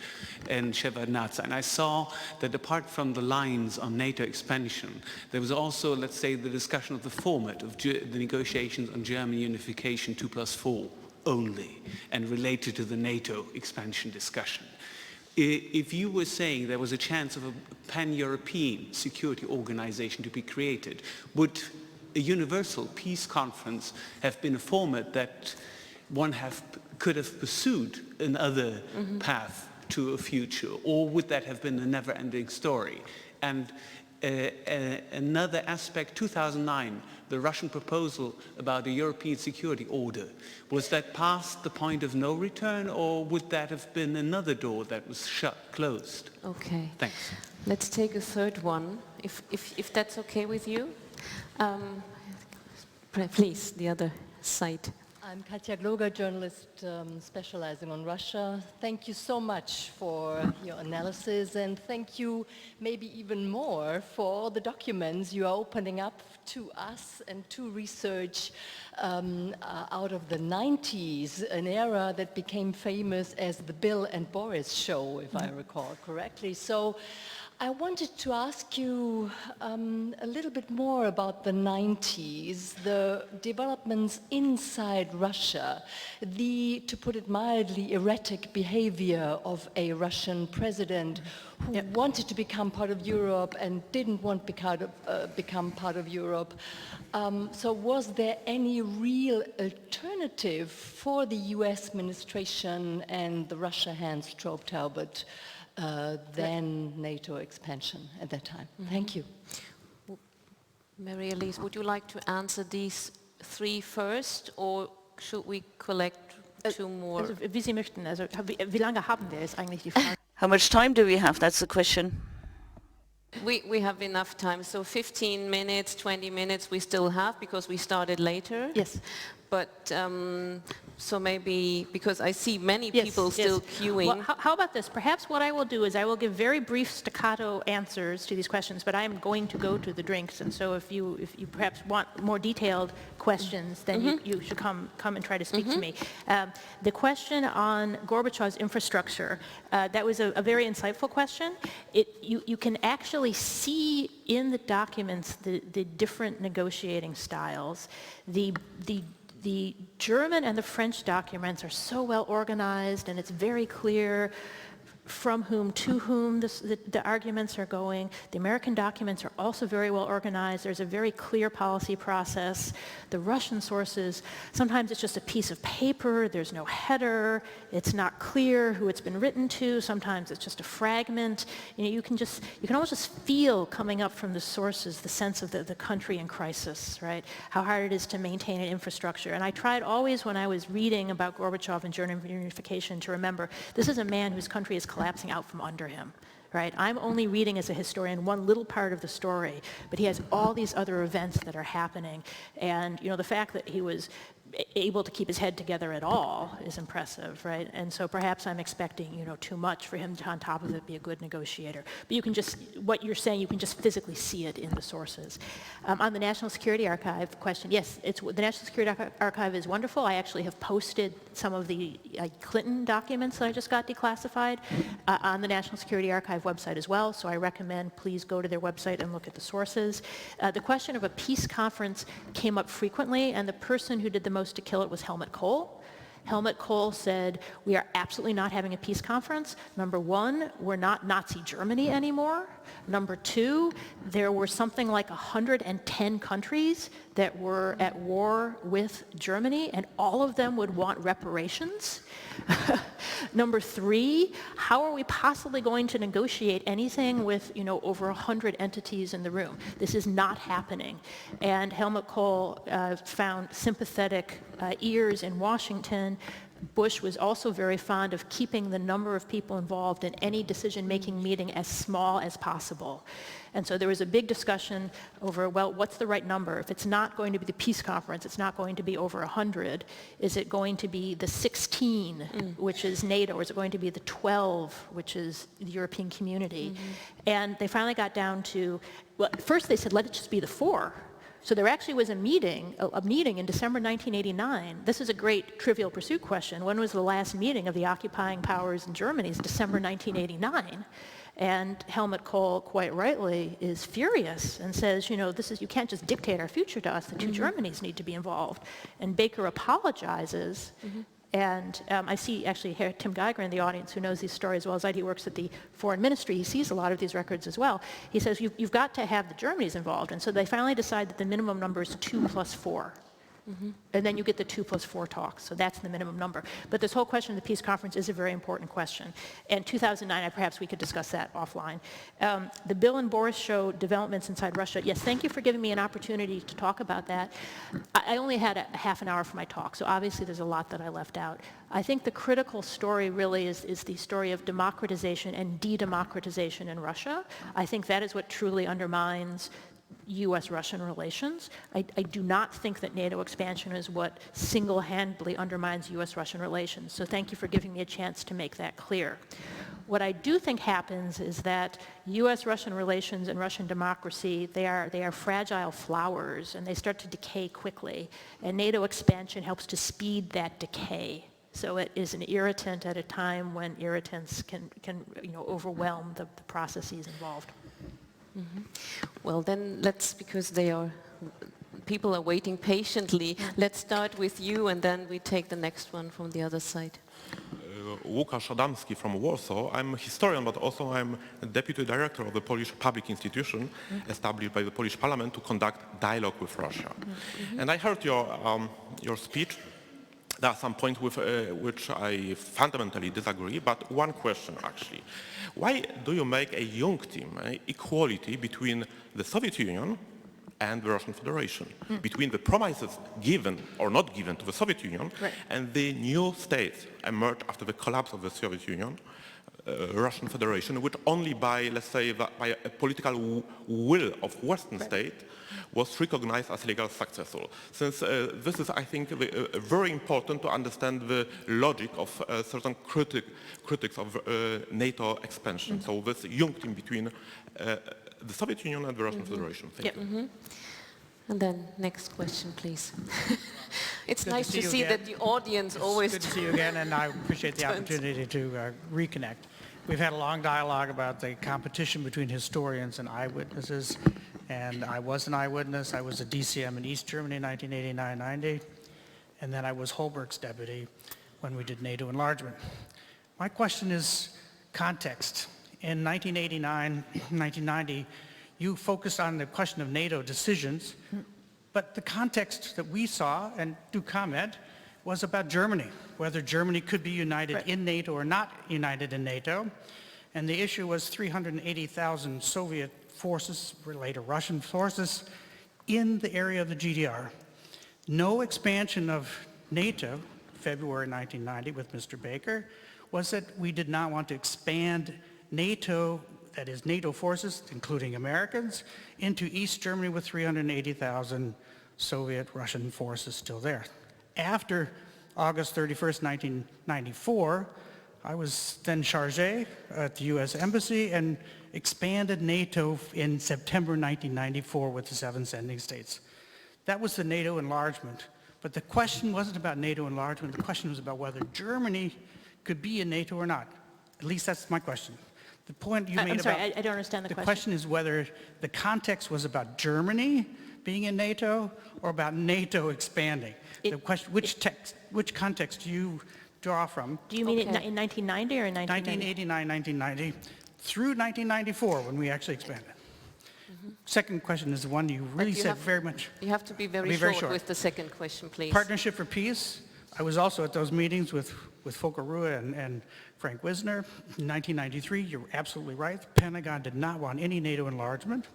and Shevardnadze. And I saw that apart from the lines on NATO expansion, there was also, let's say, the discussion of the format of the negotiations on German unification 2+4 only, and related to the NATO expansion discussion. If you were saying there was a chance of a pan-European security organization to be created, would a universal peace conference have been a format that one could have pursued another path to a future, or would that have been a never-ending story? And another aspect, 2009, the Russian proposal about a European security order, was that past the point of no return, or would that have been another door that was closed? Okay. Thanks. Let's take a third one, if that's okay with you. Please, the other side. I'm Katja Gloger, journalist specializing on Russia. Thank you so much for your analysis, and thank you maybe even more for the documents you are opening up to us and to research out of the 90s, an era that became famous as the Bill and Boris show, if I recall correctly. So I wanted to ask you a little bit more about the 90s, the developments inside Russia, the, to put it mildly, erratic behavior of a Russian president who wanted to become part of Europe and didn't want to become part of Europe. So was there any real alternative for the US administration and the Russia hands Strobe Talbot than NATO expansion at that time? Thank you. Mary Elise, would you like to answer these 3 first, or should we collect 2 more? Also, wie Sie möchten. Also, wie lange haben wir, ist eigentlich die Frage. How much time do we have? That's the question. We have enough time, so 15 minutes, 20 minutes we still have, because we started later. Yes. But so maybe, because I see many people still queuing. Well, how about this? Perhaps what I will do is I will give very brief staccato answers to these questions, but I am going to go to the drinks, and so if you perhaps want more detailed questions, then you should come and try to speak to me. The question on Gorbachev's infrastructure, that was a very insightful question. You can actually see in the documents the different negotiating styles. The the German and the French documents are so well organized, and it's very clear from whom to whom the arguments are going. The American documents are also very well organized. There's a very clear policy process. The Russian sources, sometimes it's just a piece of paper, there's no header, it's not clear who it's been written to, sometimes it's just a fragment. You can almost just feel coming up from the sources the sense of the country in crisis, right? How hard it is to maintain an infrastructure. And I tried always when I was reading about Gorbachev and German reunification to remember, this is a man whose country is collapsing out from under him, right? I'm only reading as a historian one little part of the story, but he has all these other events that are happening. And, the fact that he was able to keep his head together at all is impressive, right? And so perhaps I'm expecting, too much for him to, on top of it, be a good negotiator. But you can just, what you're saying, you can just physically see it in the sources. On the National Security Archive question, yes, the National Security Archive is wonderful. I actually have posted some of the Clinton documents that I just got declassified on the National Security Archive website as well, so I recommend please go to their website and look at the sources. The question of a peace conference came up frequently, and the person who did the most to kill it was Helmut Kohl. Helmut Kohl said, we are absolutely not having a peace conference. Number one, we're not Nazi Germany anymore. Number two, there were something like 110 countries that were at war with Germany, and all of them would want reparations. Number three, how are we possibly going to negotiate anything with, over 100 entities in the room? This is not happening. And Helmut Kohl found sympathetic ears in Washington. Bush was also very fond of keeping the number of people involved in any decision-making meeting as small as possible. And so there was a big discussion over, well, what's the right number? If it's not going to be the peace conference, it's not going to be over 100. Is it going to be the 16, which is NATO, or is it going to be the 12, which is the European community? And they finally got down to, well, first they said, let it just be the 4. So there actually was a meeting in December 1989. This is a great Trivial Pursuit question. When was the last meeting of the occupying powers in Germany? It's December 1989. And Helmut Kohl, quite rightly, is furious and says, you can't just dictate our future to us. The two Germanys need to be involved. And Baker apologizes. And I see actually here Tim Geiger in the audience who knows these stories as well as I do. He works at the Foreign Ministry. He sees a lot of these records as well. He says, you've got to have the Germanys involved. And so they finally decide that the minimum number is 2 plus 4. And then you get the 2 plus 4 talks. So that's the minimum number. But this whole question of the peace conference is a very important question. And 2009, perhaps we could discuss that offline. The Bill and Boris show developments inside Russia. Yes, thank you for giving me an opportunity to talk about that. I only had a half an hour for my talk, so obviously there's a lot that I left out. I think the critical story really is the story of democratization and de-democratization in Russia. I think that is what truly undermines U.S.-Russian relations. I do not think that NATO expansion is what single-handedly undermines U.S.-Russian relations. So thank you for giving me a chance to make that clear. What I do think happens is that U.S.-Russian relations and Russian democracy, they are fragile flowers, and they start to decay quickly. And NATO expansion helps to speed that decay. So it is an irritant at a time when irritants can overwhelm the processes involved. Well, then because people are waiting patiently, let's start with you and then we take the next one from the other side. Łukasz Adamski from Warsaw. I'm a historian, but also I'm a deputy director of the Polish public institution established by the Polish parliament to conduct dialogue with Russia. And I heard your speech. There are some points with which I fundamentally disagree, but one question actually. Why do you make a young team, equality between the Soviet Union and the Russian Federation, between the promises given or not given to the Soviet Union and the new states emerged after the collapse of the Soviet Union, Russian Federation, which only by, let's say, by a political will of Western state was recognized as legal successful. Since this is, I think, very important to understand the logic of certain critics of NATO expansion. So this young team between the Soviet Union and the Russian Federation. Thank you. And then next question, please. It's nice to see that the audience always... Good to see you again, and I appreciate the opportunity to reconnect. We've had a long dialogue about the competition between historians and eyewitnesses, and I was an eyewitness. I was a DCM in East Germany in 1989-90. and then I was Holberg's deputy when we did NATO enlargement. My question is context. In 1989, 1990, you focused on the question of NATO decisions, but the context that we saw, and do comment, was about Germany, whether Germany could be united in NATO or not united in NATO. And the issue was 380,000 Soviet forces, or later Russian forces, in the area of the GDR. No expansion of NATO, February 1990 with Mr. Baker, was that we did not want to expand NATO, that is NATO forces, including Americans, into East Germany with 380,000 Soviet Russian forces still there. After August 31st, 1994, I was then chargé at the US Embassy and expanded NATO in September 1994 with the 7 sending states. That was the NATO enlargement. But the question wasn't about NATO enlargement, the question was about whether Germany could be in NATO or not. At least that's my question. The point you made I'm sorry, about... I don't understand the question. The question is whether the context was about Germany being in NATO or about NATO expanding. The question, which context do you draw from? Do you mean in 1990 or in 1990? 1989, 1990, through 1994 when we actually expanded. Second question is the one you really said very much. You have to be very short with the second question, please. Partnership for Peace. I was also at those meetings with Volker Ruhe and Frank Wisner in 1993. You're absolutely right. The Pentagon did not want any NATO enlargement.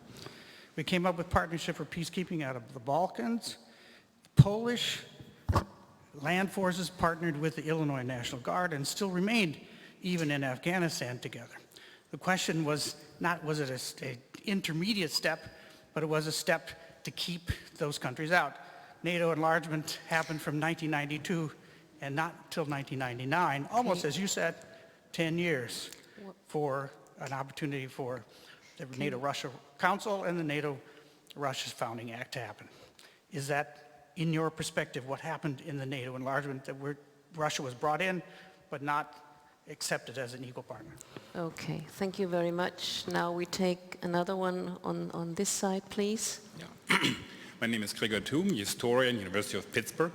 We came up with Partnership for Peacekeeping out of the Balkans. Polish land forces partnered with the Illinois National Guard and still remained even in Afghanistan together. The question was not, was it an intermediate step, but it was a step to keep those countries out. NATO enlargement happened from 1992 and not until 1999, almost as you said, 10 years for an opportunity for the NATO-Russia Council and the NATO-Russia Founding Act to happen. Is that, in your perspective, what happened in the NATO enlargement, that Russia was brought in, but not accepted as an equal partner? Okay, thank you very much. Now we take another one on this side, please. Yeah. My name is Gregor Thum, historian, University of Pittsburgh.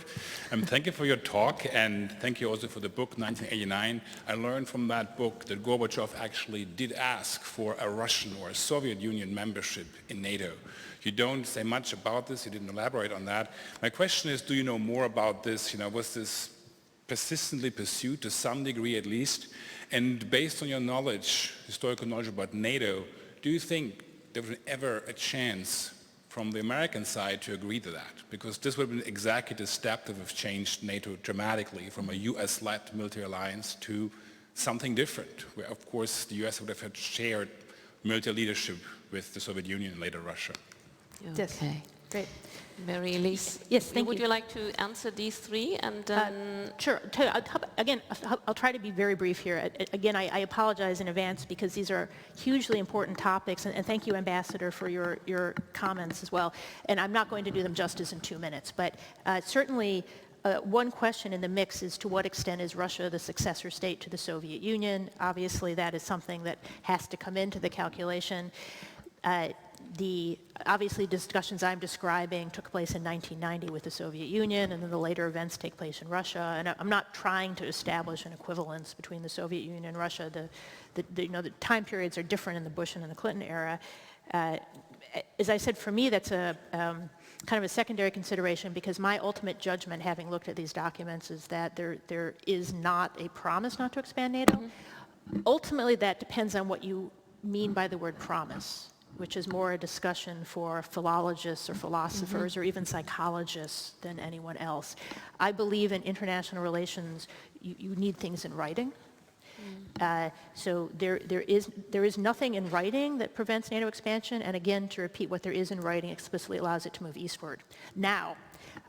Thank you for your talk, and thank you also for the book, 1989. I learned from that book that Gorbachev actually did ask for a Russian or a Soviet Union membership in NATO. You don't say much about this, you didn't elaborate on that. My question is, do you know more about this? You know, was this persistently pursued to some degree at least? And based on your knowledge, historical knowledge about NATO, do you think there was ever a chance from the American side to agree to that? Because this would have been exactly the step that would have changed NATO dramatically from a US-led military alliance to something different, where of course the US would have had shared military leadership with the Soviet Union and later Russia. Yes. Okay. Great. Mary Elise, yes, thank would you. You like to answer these three? And sure. Again, I'll try to be very brief here. Again, I apologize in advance because these are hugely important topics, and thank you, Ambassador, for your comments as well. And I'm not going to do them justice in 2 minutes, but certainly one question in the mix is, to what extent is Russia the successor state to the Soviet Union? Obviously, that is something that has to come into the calculation. The obviously discussions I'm describing took place in 1990 with the Soviet Union, and then the later events take place in Russia. And I'm not trying to establish an equivalence between the Soviet Union and Russia. The time periods are different in the Bush and in the Clinton era. As I said, for me, that's a kind of a secondary consideration, because my ultimate judgment, having looked at these documents, is that there is not a promise not to expand NATO. Ultimately, that depends on what you mean by the word promise, which is more a discussion for philologists or philosophers or even psychologists than anyone else. I believe in international relations, you need things in writing. So there is nothing in writing that prevents NATO expansion, and again, to repeat, what there is in writing explicitly allows it to move eastward. Now,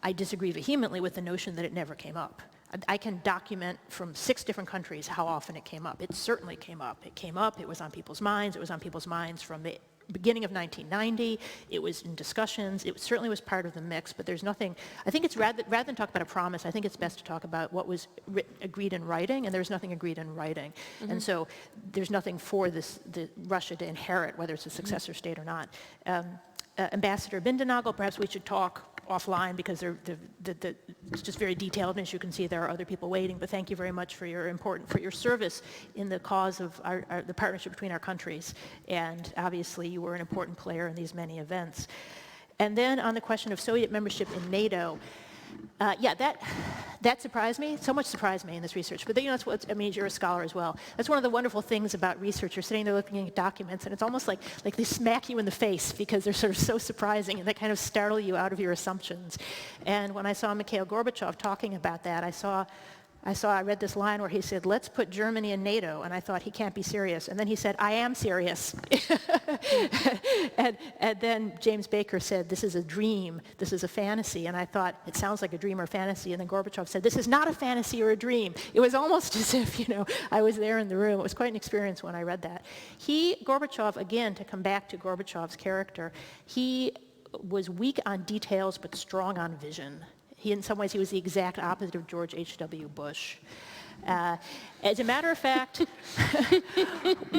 I disagree vehemently with the notion that it never came up. I can document from 6 different countries how often it came up. It certainly came up. It came up, it was on people's minds, it was on people's minds from the beginning of 1990, it was in discussions, it certainly was part of the mix, but there's nothing, I think it's rather than talk about a promise, I think it's best to talk about what was agreed in writing, and there's nothing agreed in writing. And so there's nothing for the Russia to inherit, whether it's a successor state or not. Ambassador Bindenagel, perhaps we should talk offline because it's just very detailed, and as you can see, there are other people waiting. But thank you very much for your service in the cause of the partnership between our countries. And obviously, you were an important player in these many events. And then on the question of Soviet membership in NATO, that surprised me. So much surprised me in this research. But that's what I mean. You're a scholar as well. That's one of the wonderful things about research. You're sitting there looking at documents, and it's almost like they smack you in the face because they're sort of so surprising, and they kind of startle you out of your assumptions. And when I saw Mikhail Gorbachev talking about that, I read this line where he said, "Let's put Germany in NATO," and I thought, he can't be serious. And then he said, "I am serious." and then James Baker said, "This is a dream, this is a fantasy." And I thought, it sounds like a dream or a fantasy. And then Gorbachev said, "This is not a fantasy or a dream." It was almost as if, I was there in the room. It was quite an experience when I read that. Gorbachev, again, to come back to Gorbachev's character, he was weak on details but strong on vision. In some ways, he was the exact opposite of George H.W. Bush. As a matter of fact,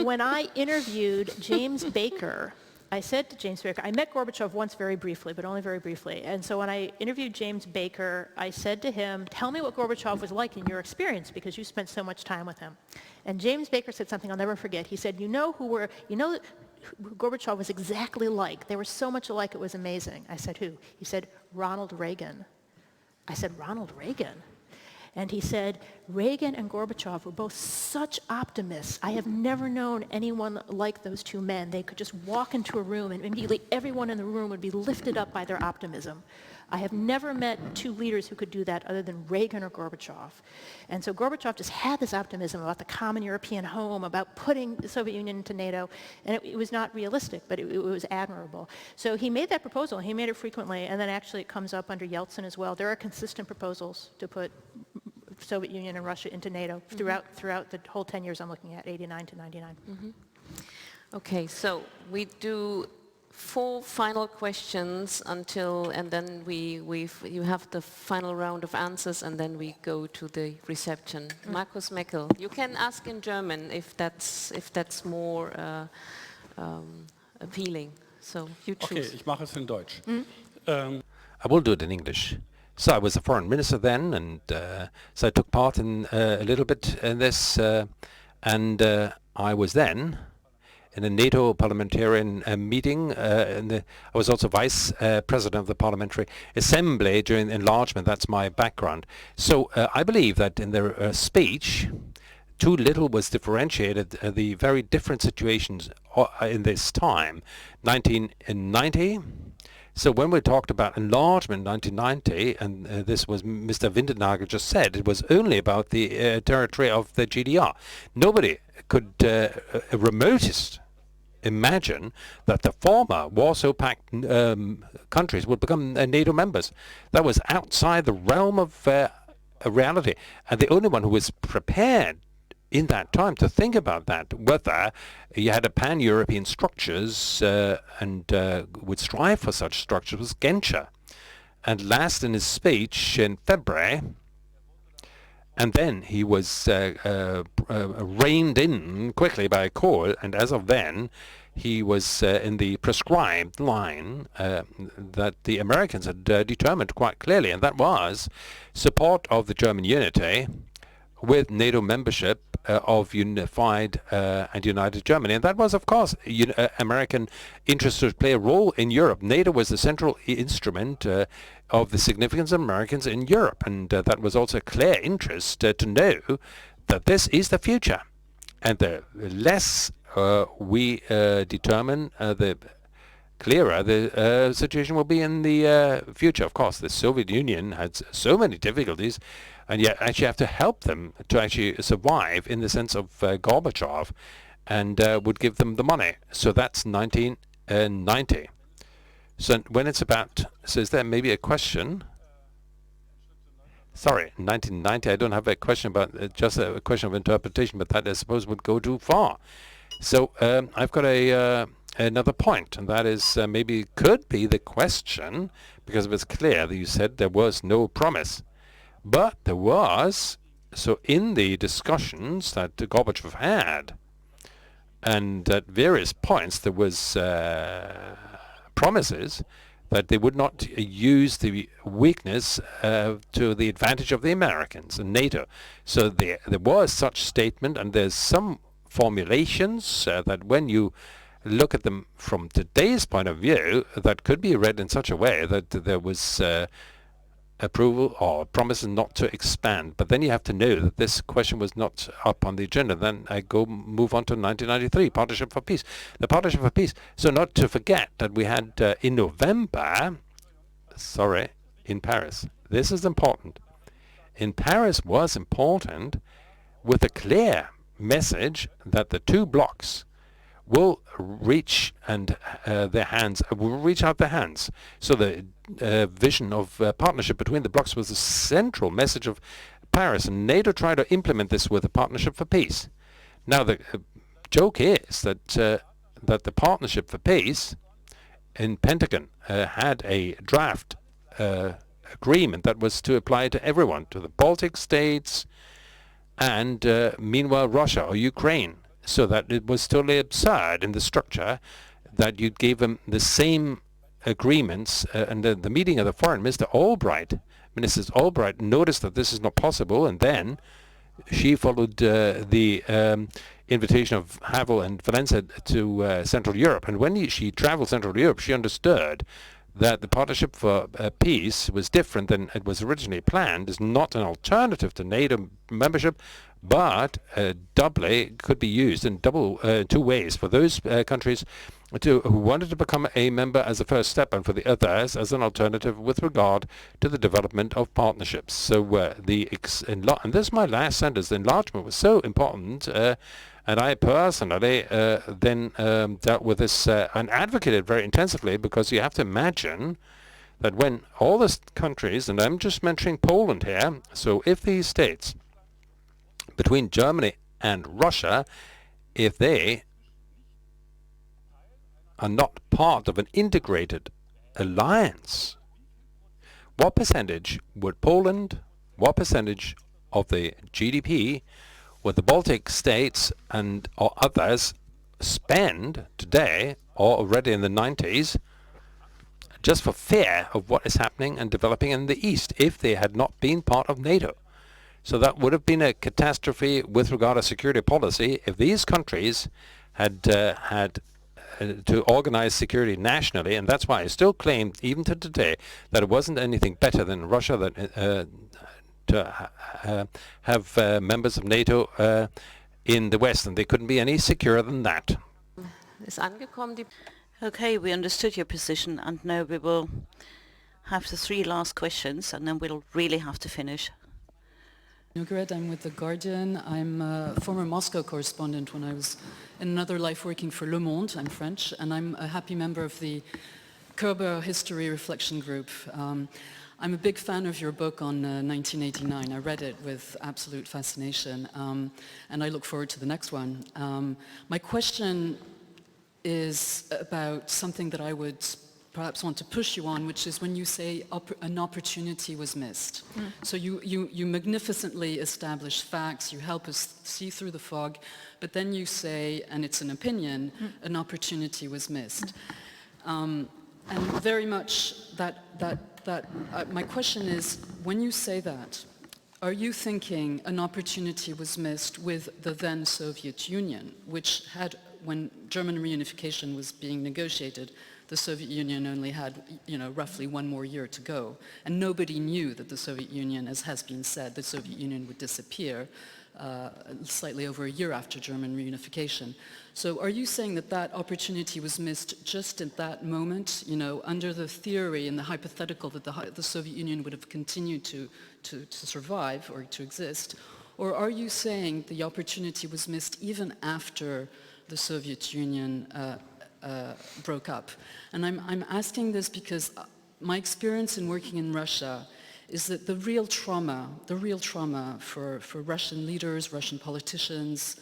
when I interviewed James Baker, I said to James Baker, I met Gorbachev once very briefly, but only very briefly. And so when I interviewed James Baker, I said to him, "Tell me what Gorbachev was like in your experience, because you spent so much time with him." And James Baker said something I'll never forget. He said, who Gorbachev was exactly like? They were so much alike, it was amazing. I said, "Who?" He said, "Ronald Reagan." I said, "Ronald Reagan?" And he said, "Reagan and Gorbachev were both such optimists. I have never known anyone like those two men. They could just walk into a room and immediately everyone in the room would be lifted up by their optimism. I have never met two leaders who could do that other than Reagan or Gorbachev." And so Gorbachev just had this optimism about the common European home, about putting the Soviet Union into NATO, and it was not realistic, but it was admirable. So he made that proposal, he made it frequently, and then actually it comes up under Yeltsin as well. There are consistent proposals to put Soviet Union and Russia into NATO throughout the whole 10 years I'm looking at, 89 to 99. Mm-hmm. Okay, so we do 4 final questions and then you have the final round of answers, and then we go to the reception. Markus Meckel, you can ask in German if that's more appealing. So you choose. Okay, ich mache es in Deutsch. I will do it in English. So I was a foreign minister then, and so I took part in a little bit in this, and I was then in a NATO parliamentarian meeting. I was also vice president of the Parliamentary Assembly during enlargement. That's my background. So I believe that in their speech, too little was differentiated the very different situations in this time. 1990. So when we talked about enlargement in 1990, and this was Mr. Windennagel just said, it was only about the territory of the GDR. Nobody could remotest imagine that the former Warsaw Pact countries would become NATO members. That was outside the realm of reality. And the only one who was prepared in that time to think about that, whether you had a pan-European structures and would strive for such structures, was Genscher. And last in his speech in February, and then he was reined in quickly by Kohl, and as of then, he was in the prescribed line that the Americans had determined quite clearly, and that was support of the German unity with NATO membership of unified and united Germany. And that was, of course, American interest to play a role in Europe. NATO was the central instrument of the significance of Americans in Europe. And that was also a clear interest to know that this is the future. And the less we determine, the clearer the situation will be in the future. Of course, the Soviet Union had so many difficulties, and yet actually have to help them to actually survive in the sense of Gorbachev, and would give them the money. So that's 1990. So when it's about, so is there maybe a question? Sorry, 1990, I don't have a question about, just a question of interpretation, but that I suppose would go too far. So I've got another point, and that is maybe could be the question, because it was clear that you said there was no promise. But there was, so in the discussions that Gorbachev had, and at various points there was promises that they would not use the weakness to the advantage of the Americans and NATO. So there was such statement, and there's some formulations that when you look at them from today's point of view, that could be read in such a way that there was approval or promises not to expand. But then you have to know that this question was not up on the agenda. Then I move on to 1993, Partnership for Peace. The Partnership for Peace. So not to forget that we had in November, in Paris. This is important. In Paris was important with a clear message that the two blocs will reach out their hands. So the vision of partnership between the blocs was the central message of Paris, and NATO tried to implement this with a Partnership for Peace. Now the joke is that the Partnership for Peace in Pentagon had a draft agreement that was to apply to everyone, to the Baltic states, and meanwhile Russia or Ukraine. So that it was totally absurd in the structure that you gave them the same agreements. And the meeting of the foreign ministers Albright noticed that this is not possible, and then she followed the invitation of Havel and Valencia to Central Europe. And when she traveled Central Europe, she understood that the Partnership for Peace was different than it was originally planned. It's not an alternative to NATO membership, but doubly could be used in two ways for those countries who wanted to become a member as a first step, and for the others as an alternative with regard to the development of partnerships. So and this is my last sentence, the enlargement was so important, and I personally then dealt with this and advocated very intensively, because you have to imagine that when all the countries, and I'm just mentioning Poland here, so if these states between Germany and Russia, if they are not part of an integrated alliance, what percentage would Poland, what percentage of the GDP would the Baltic states and or others spend today or already in the 90s just for fear of what is happening and developing in the East if they had not been part of NATO? So that would have been a catastrophe with regard to security policy if these countries had to organize security nationally, and that's why I still claim, even to today, that it wasn't anything better than Russia to have members of NATO in the West, and they couldn't be any securer than that. Okay, we understood your position, and now we will have the 3 last questions, and then we'll really have to finish. I'm with The Guardian. I'm a former Moscow correspondent when I was in another life working for Le Monde. I'm French, and I'm a happy member of the Körber History Reflection Group. I'm a big fan of your book on 1989. I read it with absolute fascination, and I look forward to the next one. My question is about something that I would perhaps want to push you on, which is when you say an opportunity was missed. So you magnificently establish facts, you help us see through the fog, but then you say, and it's an opinion, an opportunity was missed. And very much my question is, when you say that, are you thinking an opportunity was missed with the then Soviet Union, which had, when German reunification was being negotiated, the Soviet Union only had, roughly 1 more year to go. And nobody knew that the Soviet Union, as has been said, the Soviet Union would disappear slightly over a year after German reunification. So are you saying that that opportunity was missed just at that moment, under the theory and the hypothetical that the Soviet Union would have continued to survive or to exist? Or are you saying the opportunity was missed even after the Soviet Union broke up? And I'm asking this because my experience in working in Russia is that the real trauma for Russian leaders, Russian politicians,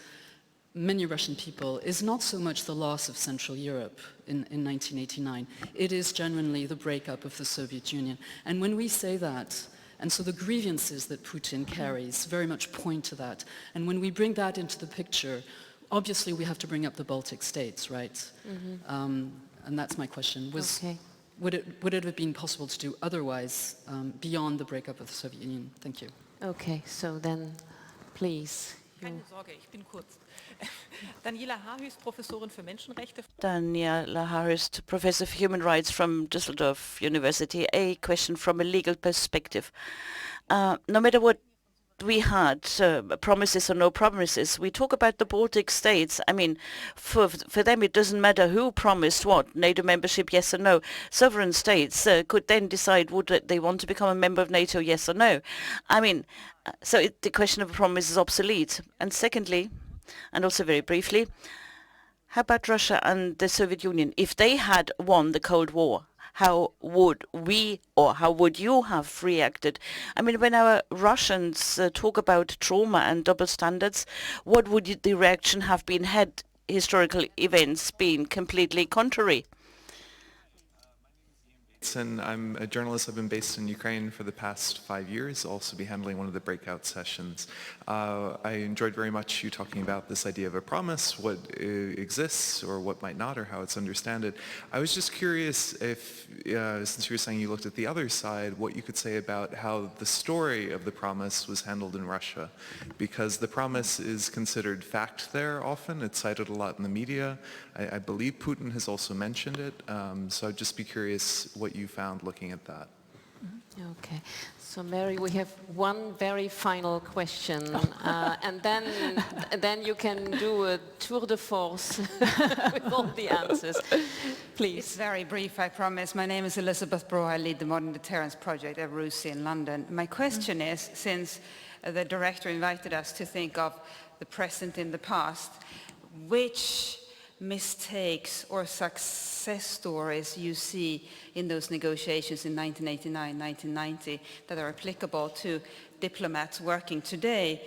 many Russian people, is not so much the loss of Central Europe in 1989. It is genuinely the breakup of the Soviet Union. And when we say that, and so the grievances that Putin carries very much point to that. And when we bring that into the picture, obviously we have to bring up the Baltic states, right? And that's my question. Okay. would it have been possible to do otherwise beyond the breakup of the Soviet Union? Thank you. Okay, so then, please. Keine Sorge, ich bin kurz. Daniela Harhüst, Professorin für Menschenrechte. Daniela Harhüst, Professor for Human Rights from Düsseldorf University. A question from a legal perspective. No matter what we had, promises or no promises, we talk about the Baltic states. I mean, for them it doesn't matter who promised what, NATO membership, yes or no. Sovereign states could then decide would they want to become a member of NATO, yes or no. I mean, so the question of a promise is obsolete. And secondly, and also very briefly, how about Russia and the Soviet Union? If they had won the Cold War, how would we or how would you have reacted? I mean, when our Russians talk about trauma and double standards, what would the reaction have been had historical events been completely contrary? And I'm a journalist. I've been based in Ukraine for the past 5 years. I'll also be handling one of the breakout sessions. I enjoyed very much you talking about this idea of a promise, what exists or what might not, or how it's understood. I was just curious if, since you were saying you looked at the other side, what you could say about how the story of the promise was handled in Russia. Because the promise is considered fact there often. It's cited a lot in the media. I believe Putin has also mentioned it. So I'd just be curious what you found looking at that. Okay, so Mary, we have one very final question, and then you can do a tour de force with all the answers. Please. It's very brief, I promise. My name is Elizabeth Brough. I lead the Modern Deterrence Project at RUSI in London. My question is, since the director invited us to think of the present in the past, which mistakes or success stories you see in those negotiations in 1989, 1990 that are applicable to diplomats working today,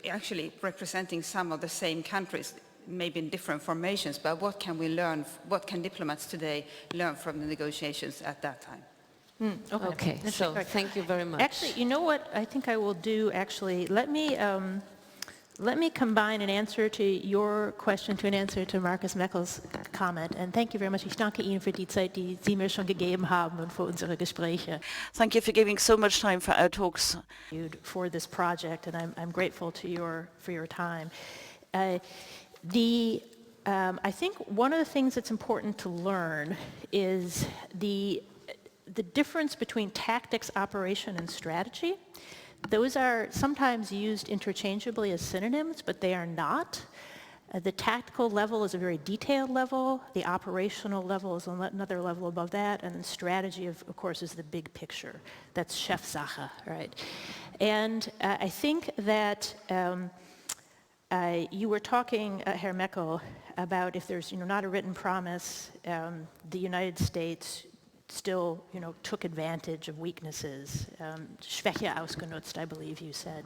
actually representing some of the same countries, maybe in different formations, but what can we learn, what can diplomats today learn from the negotiations at that time? Okay, so thank you very much. Actually, you know what I think I will do, actually? Let me combine an answer to your question to an answer to Markus Meckel's comment. And thank you very much. Ich danke Ihnen für die Zeit, die Sie mir schon gegeben haben und für unsere Gespräche. Thank you for giving so much time for our talks. For this project, and I'm grateful for your time. I think one of the things that's important to learn is the difference between tactics, operation, and strategy. Those are sometimes used interchangeably as synonyms, but they are not. The tactical level is a very detailed level. The operational level is another level above that. And then strategy, of course, is the big picture. That's Chefsache, right? And I think that you were talking, Herr Meckel, about if there's not a written promise, the United States still, took advantage of weaknesses, Schwäche ausgenutzt, I believe you said.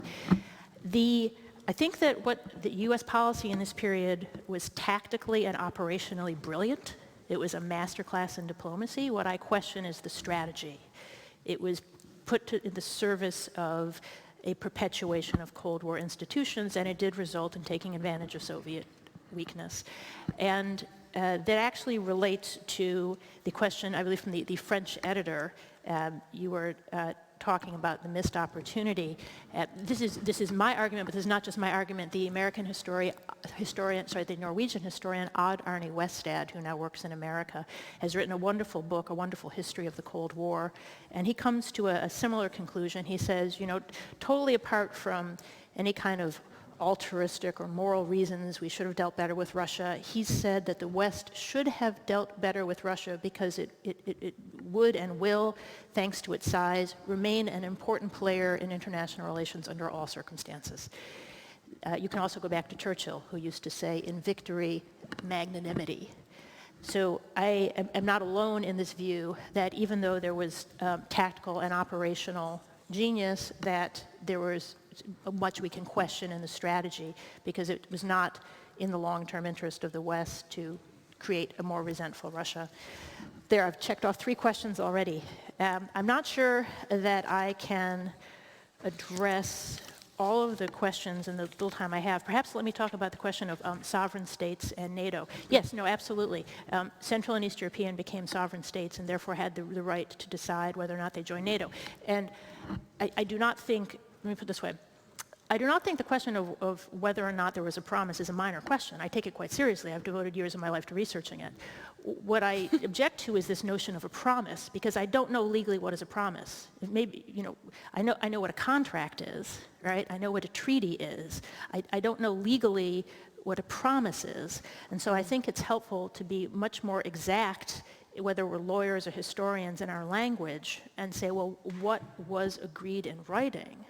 I think that what the U.S. policy in this period was tactically and operationally brilliant. It was a masterclass in diplomacy. What I question is the strategy. It was put in the service of a perpetuation of Cold War institutions, and it did result in taking advantage of Soviet weakness. And that actually relates to the question, I believe, from the French editor. You were talking about the missed opportunity. This is my argument, but this is not just my argument. The American the Norwegian historian Odd Arne Westad, who now works in America, has written a wonderful book, A Wonderful History of the Cold War, and he comes to a similar conclusion. He says, totally apart from any kind of altruistic or moral reasons we should have dealt better with Russia, he said that the West should have dealt better with Russia because it would and will, thanks to its size, remain an important player in international relations under all circumstances. You can also go back to Churchill, who used to say, in victory, magnanimity. So I am not alone in this view that even though there was tactical and operational genius, that there was much we can question in the strategy because it was not in the long-term interest of the West to create a more resentful Russia. There, I've checked off 3 questions already. I'm not sure that I can address all of the questions in the little time I have. Perhaps let me talk about the question of sovereign states and NATO. Yes, no, absolutely. Central and East European became sovereign states and therefore had the right to decide whether or not they joined NATO. And I do not think, let me put it this way, I do not think the question of whether or not there was a promise is a minor question. I take it quite seriously. I've devoted years of my life to researching it. What I object to is this notion of a promise, because I don't know legally what is a promise. It may be, you know, I know what a contract is, right? I know what a treaty is. I don't know legally what a promise is. And so I think it's helpful to be much more exact, whether we're lawyers or historians, in our language, and say, well, what was agreed in writing?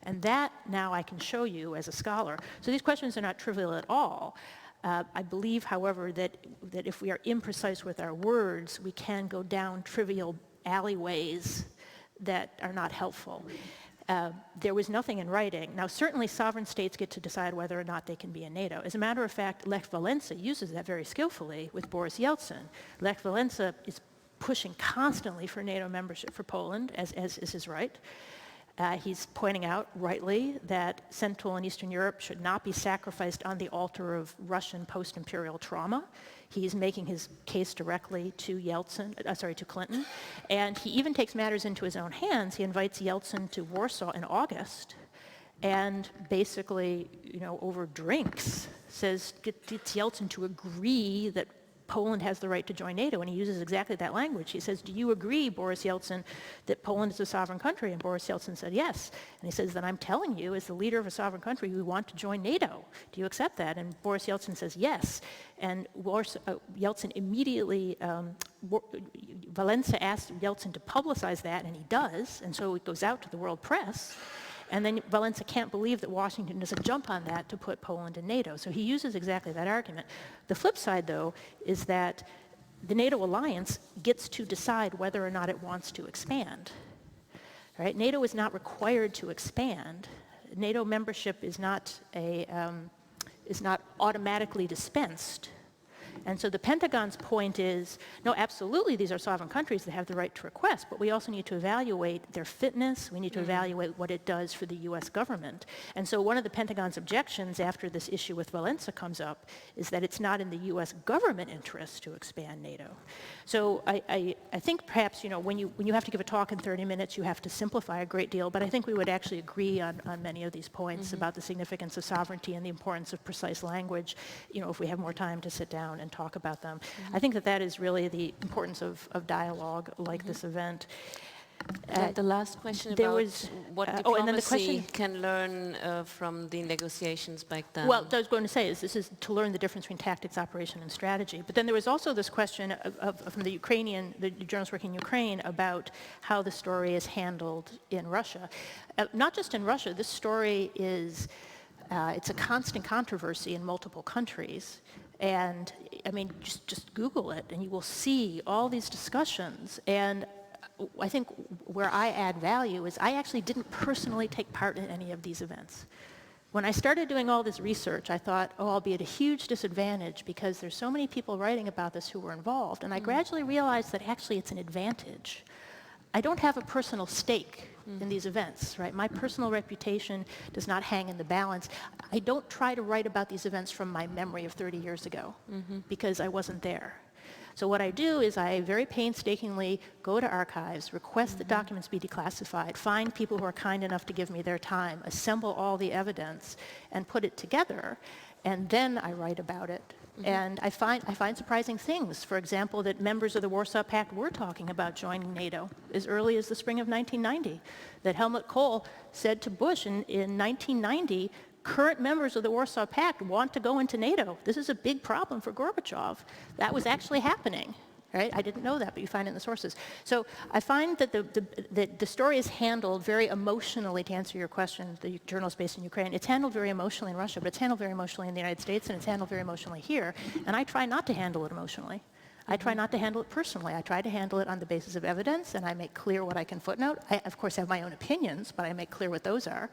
And that now I can show you as a scholar. So these questions are not trivial at all. I believe, however, that if we are imprecise with our words, we can go down trivial alleyways that are not helpful. There was nothing in writing. Now, certainly sovereign states get to decide whether or not they can be in NATO. As a matter of fact, Lech Walesa uses that very skillfully with Boris Yeltsin. Lech Walesa is pushing constantly for NATO membership for Poland, as is his right. He's pointing out, rightly, that Central and Eastern Europe should not be sacrificed on the altar of Russian post-imperial trauma. He's making his case directly to to Clinton. And he even takes matters into his own hands. He invites Yeltsin to Warsaw in August and basically, you know, over drinks, gets Yeltsin to agree that Poland has the right to join NATO, and he uses exactly that language. He says, do you agree, Boris Yeltsin, that Poland is a sovereign country? And Boris Yeltsin said, yes. And he says, then I'm telling you, as the leader of a sovereign country, we want to join NATO. Do you accept that? And Boris Yeltsin says, yes. And Yeltsin immediately, Walesa asked Yeltsin to publicize that, and he does, and so it goes out to the world press. And then Walesa can't believe that Washington doesn't jump on that to put Poland in NATO. So he uses exactly that argument. The flip side, though, is that the NATO alliance gets to decide whether or not it wants to expand. Right? NATO is not required to expand. NATO membership is not automatically dispensed. And so the Pentagon's point is, no, absolutely, these are sovereign countries that have the right to request, but we also need to evaluate their fitness. We need to evaluate what it does for the U.S. government. And so one of the Pentagon's objections after this issue with Walesa comes up is that it's not in the U.S. government interest to expand NATO. So I think perhaps, you know, when you have to give a talk in 30 minutes, you have to simplify a great deal, but I think we would actually agree on many of these points about the significance of sovereignty and the importance of precise language, you know, if we have more time to sit down and talk about them. I think that is really the importance of dialogue like this event. The last question about what diplomacy can learn from the negotiations back then. Well, what I was going to say is this is to learn the difference between tactics, operation, and strategy. But then there was also this question from the journalists working in Ukraine about how the story is handled in Russia. Not just in Russia, this story is, it's a constant controversy in multiple countries. And I mean, just Google it and you will see all these discussions. And I think where I add value is I actually didn't personally take part in any of these events. When I started doing all this research, I thought, oh, I'll be at a huge disadvantage because there's so many people writing about this who were involved. And I gradually realized that actually it's an advantage. I don't have a personal stake in these events, right? My personal reputation does not hang in the balance. I don't try to write about these events from my memory of 30 years ago because I wasn't there. So what I do is I very painstakingly go to archives, request that documents be declassified, find people who are kind enough to give me their time, assemble all the evidence, and put it together, and then I write about it. And I find surprising things. For example, that members of the Warsaw Pact were talking about joining NATO as early as the spring of 1990. That Helmut Kohl said to Bush in 1990, current members of the Warsaw Pact want to go into NATO. This is a big problem for Gorbachev. That was actually happening. Right? I didn't know that, but you find it in the sources. So I find that the story is handled very emotionally, to answer your question, the journalist based in Ukraine. It's handled very emotionally in Russia, but it's handled very emotionally in the United States, and it's handled very emotionally here. And I try not to handle it emotionally. I try not to handle it personally. I try to handle it on the basis of evidence, and I make clear what I can footnote. I, of course, have my own opinions, but I make clear what those are.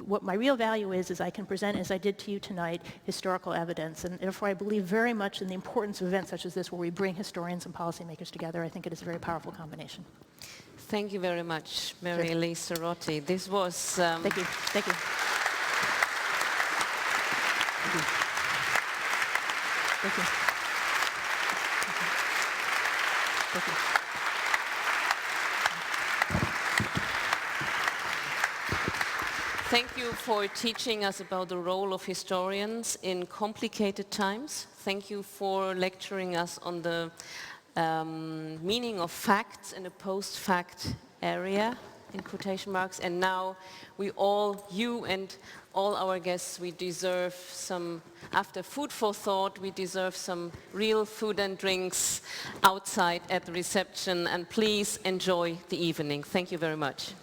what my real value is I can present, as I did to you tonight, historical evidence. And therefore I believe very much in the importance of events such as this where we bring historians and policymakers together. I think it is a very powerful combination. Thank you very much, Mary Elise Sarotte. This was... Thank you. Thank you. Thank you. Thank you. Thank you. Thank you for teaching us about the role of historians in complicated times. Thank you for lecturing us on the meaning of facts in a post-fact area, in quotation marks. And now we all, you and all our guests, we deserve some, after food for thought, we deserve some real food and drinks outside at the reception. And please enjoy the evening. Thank you very much.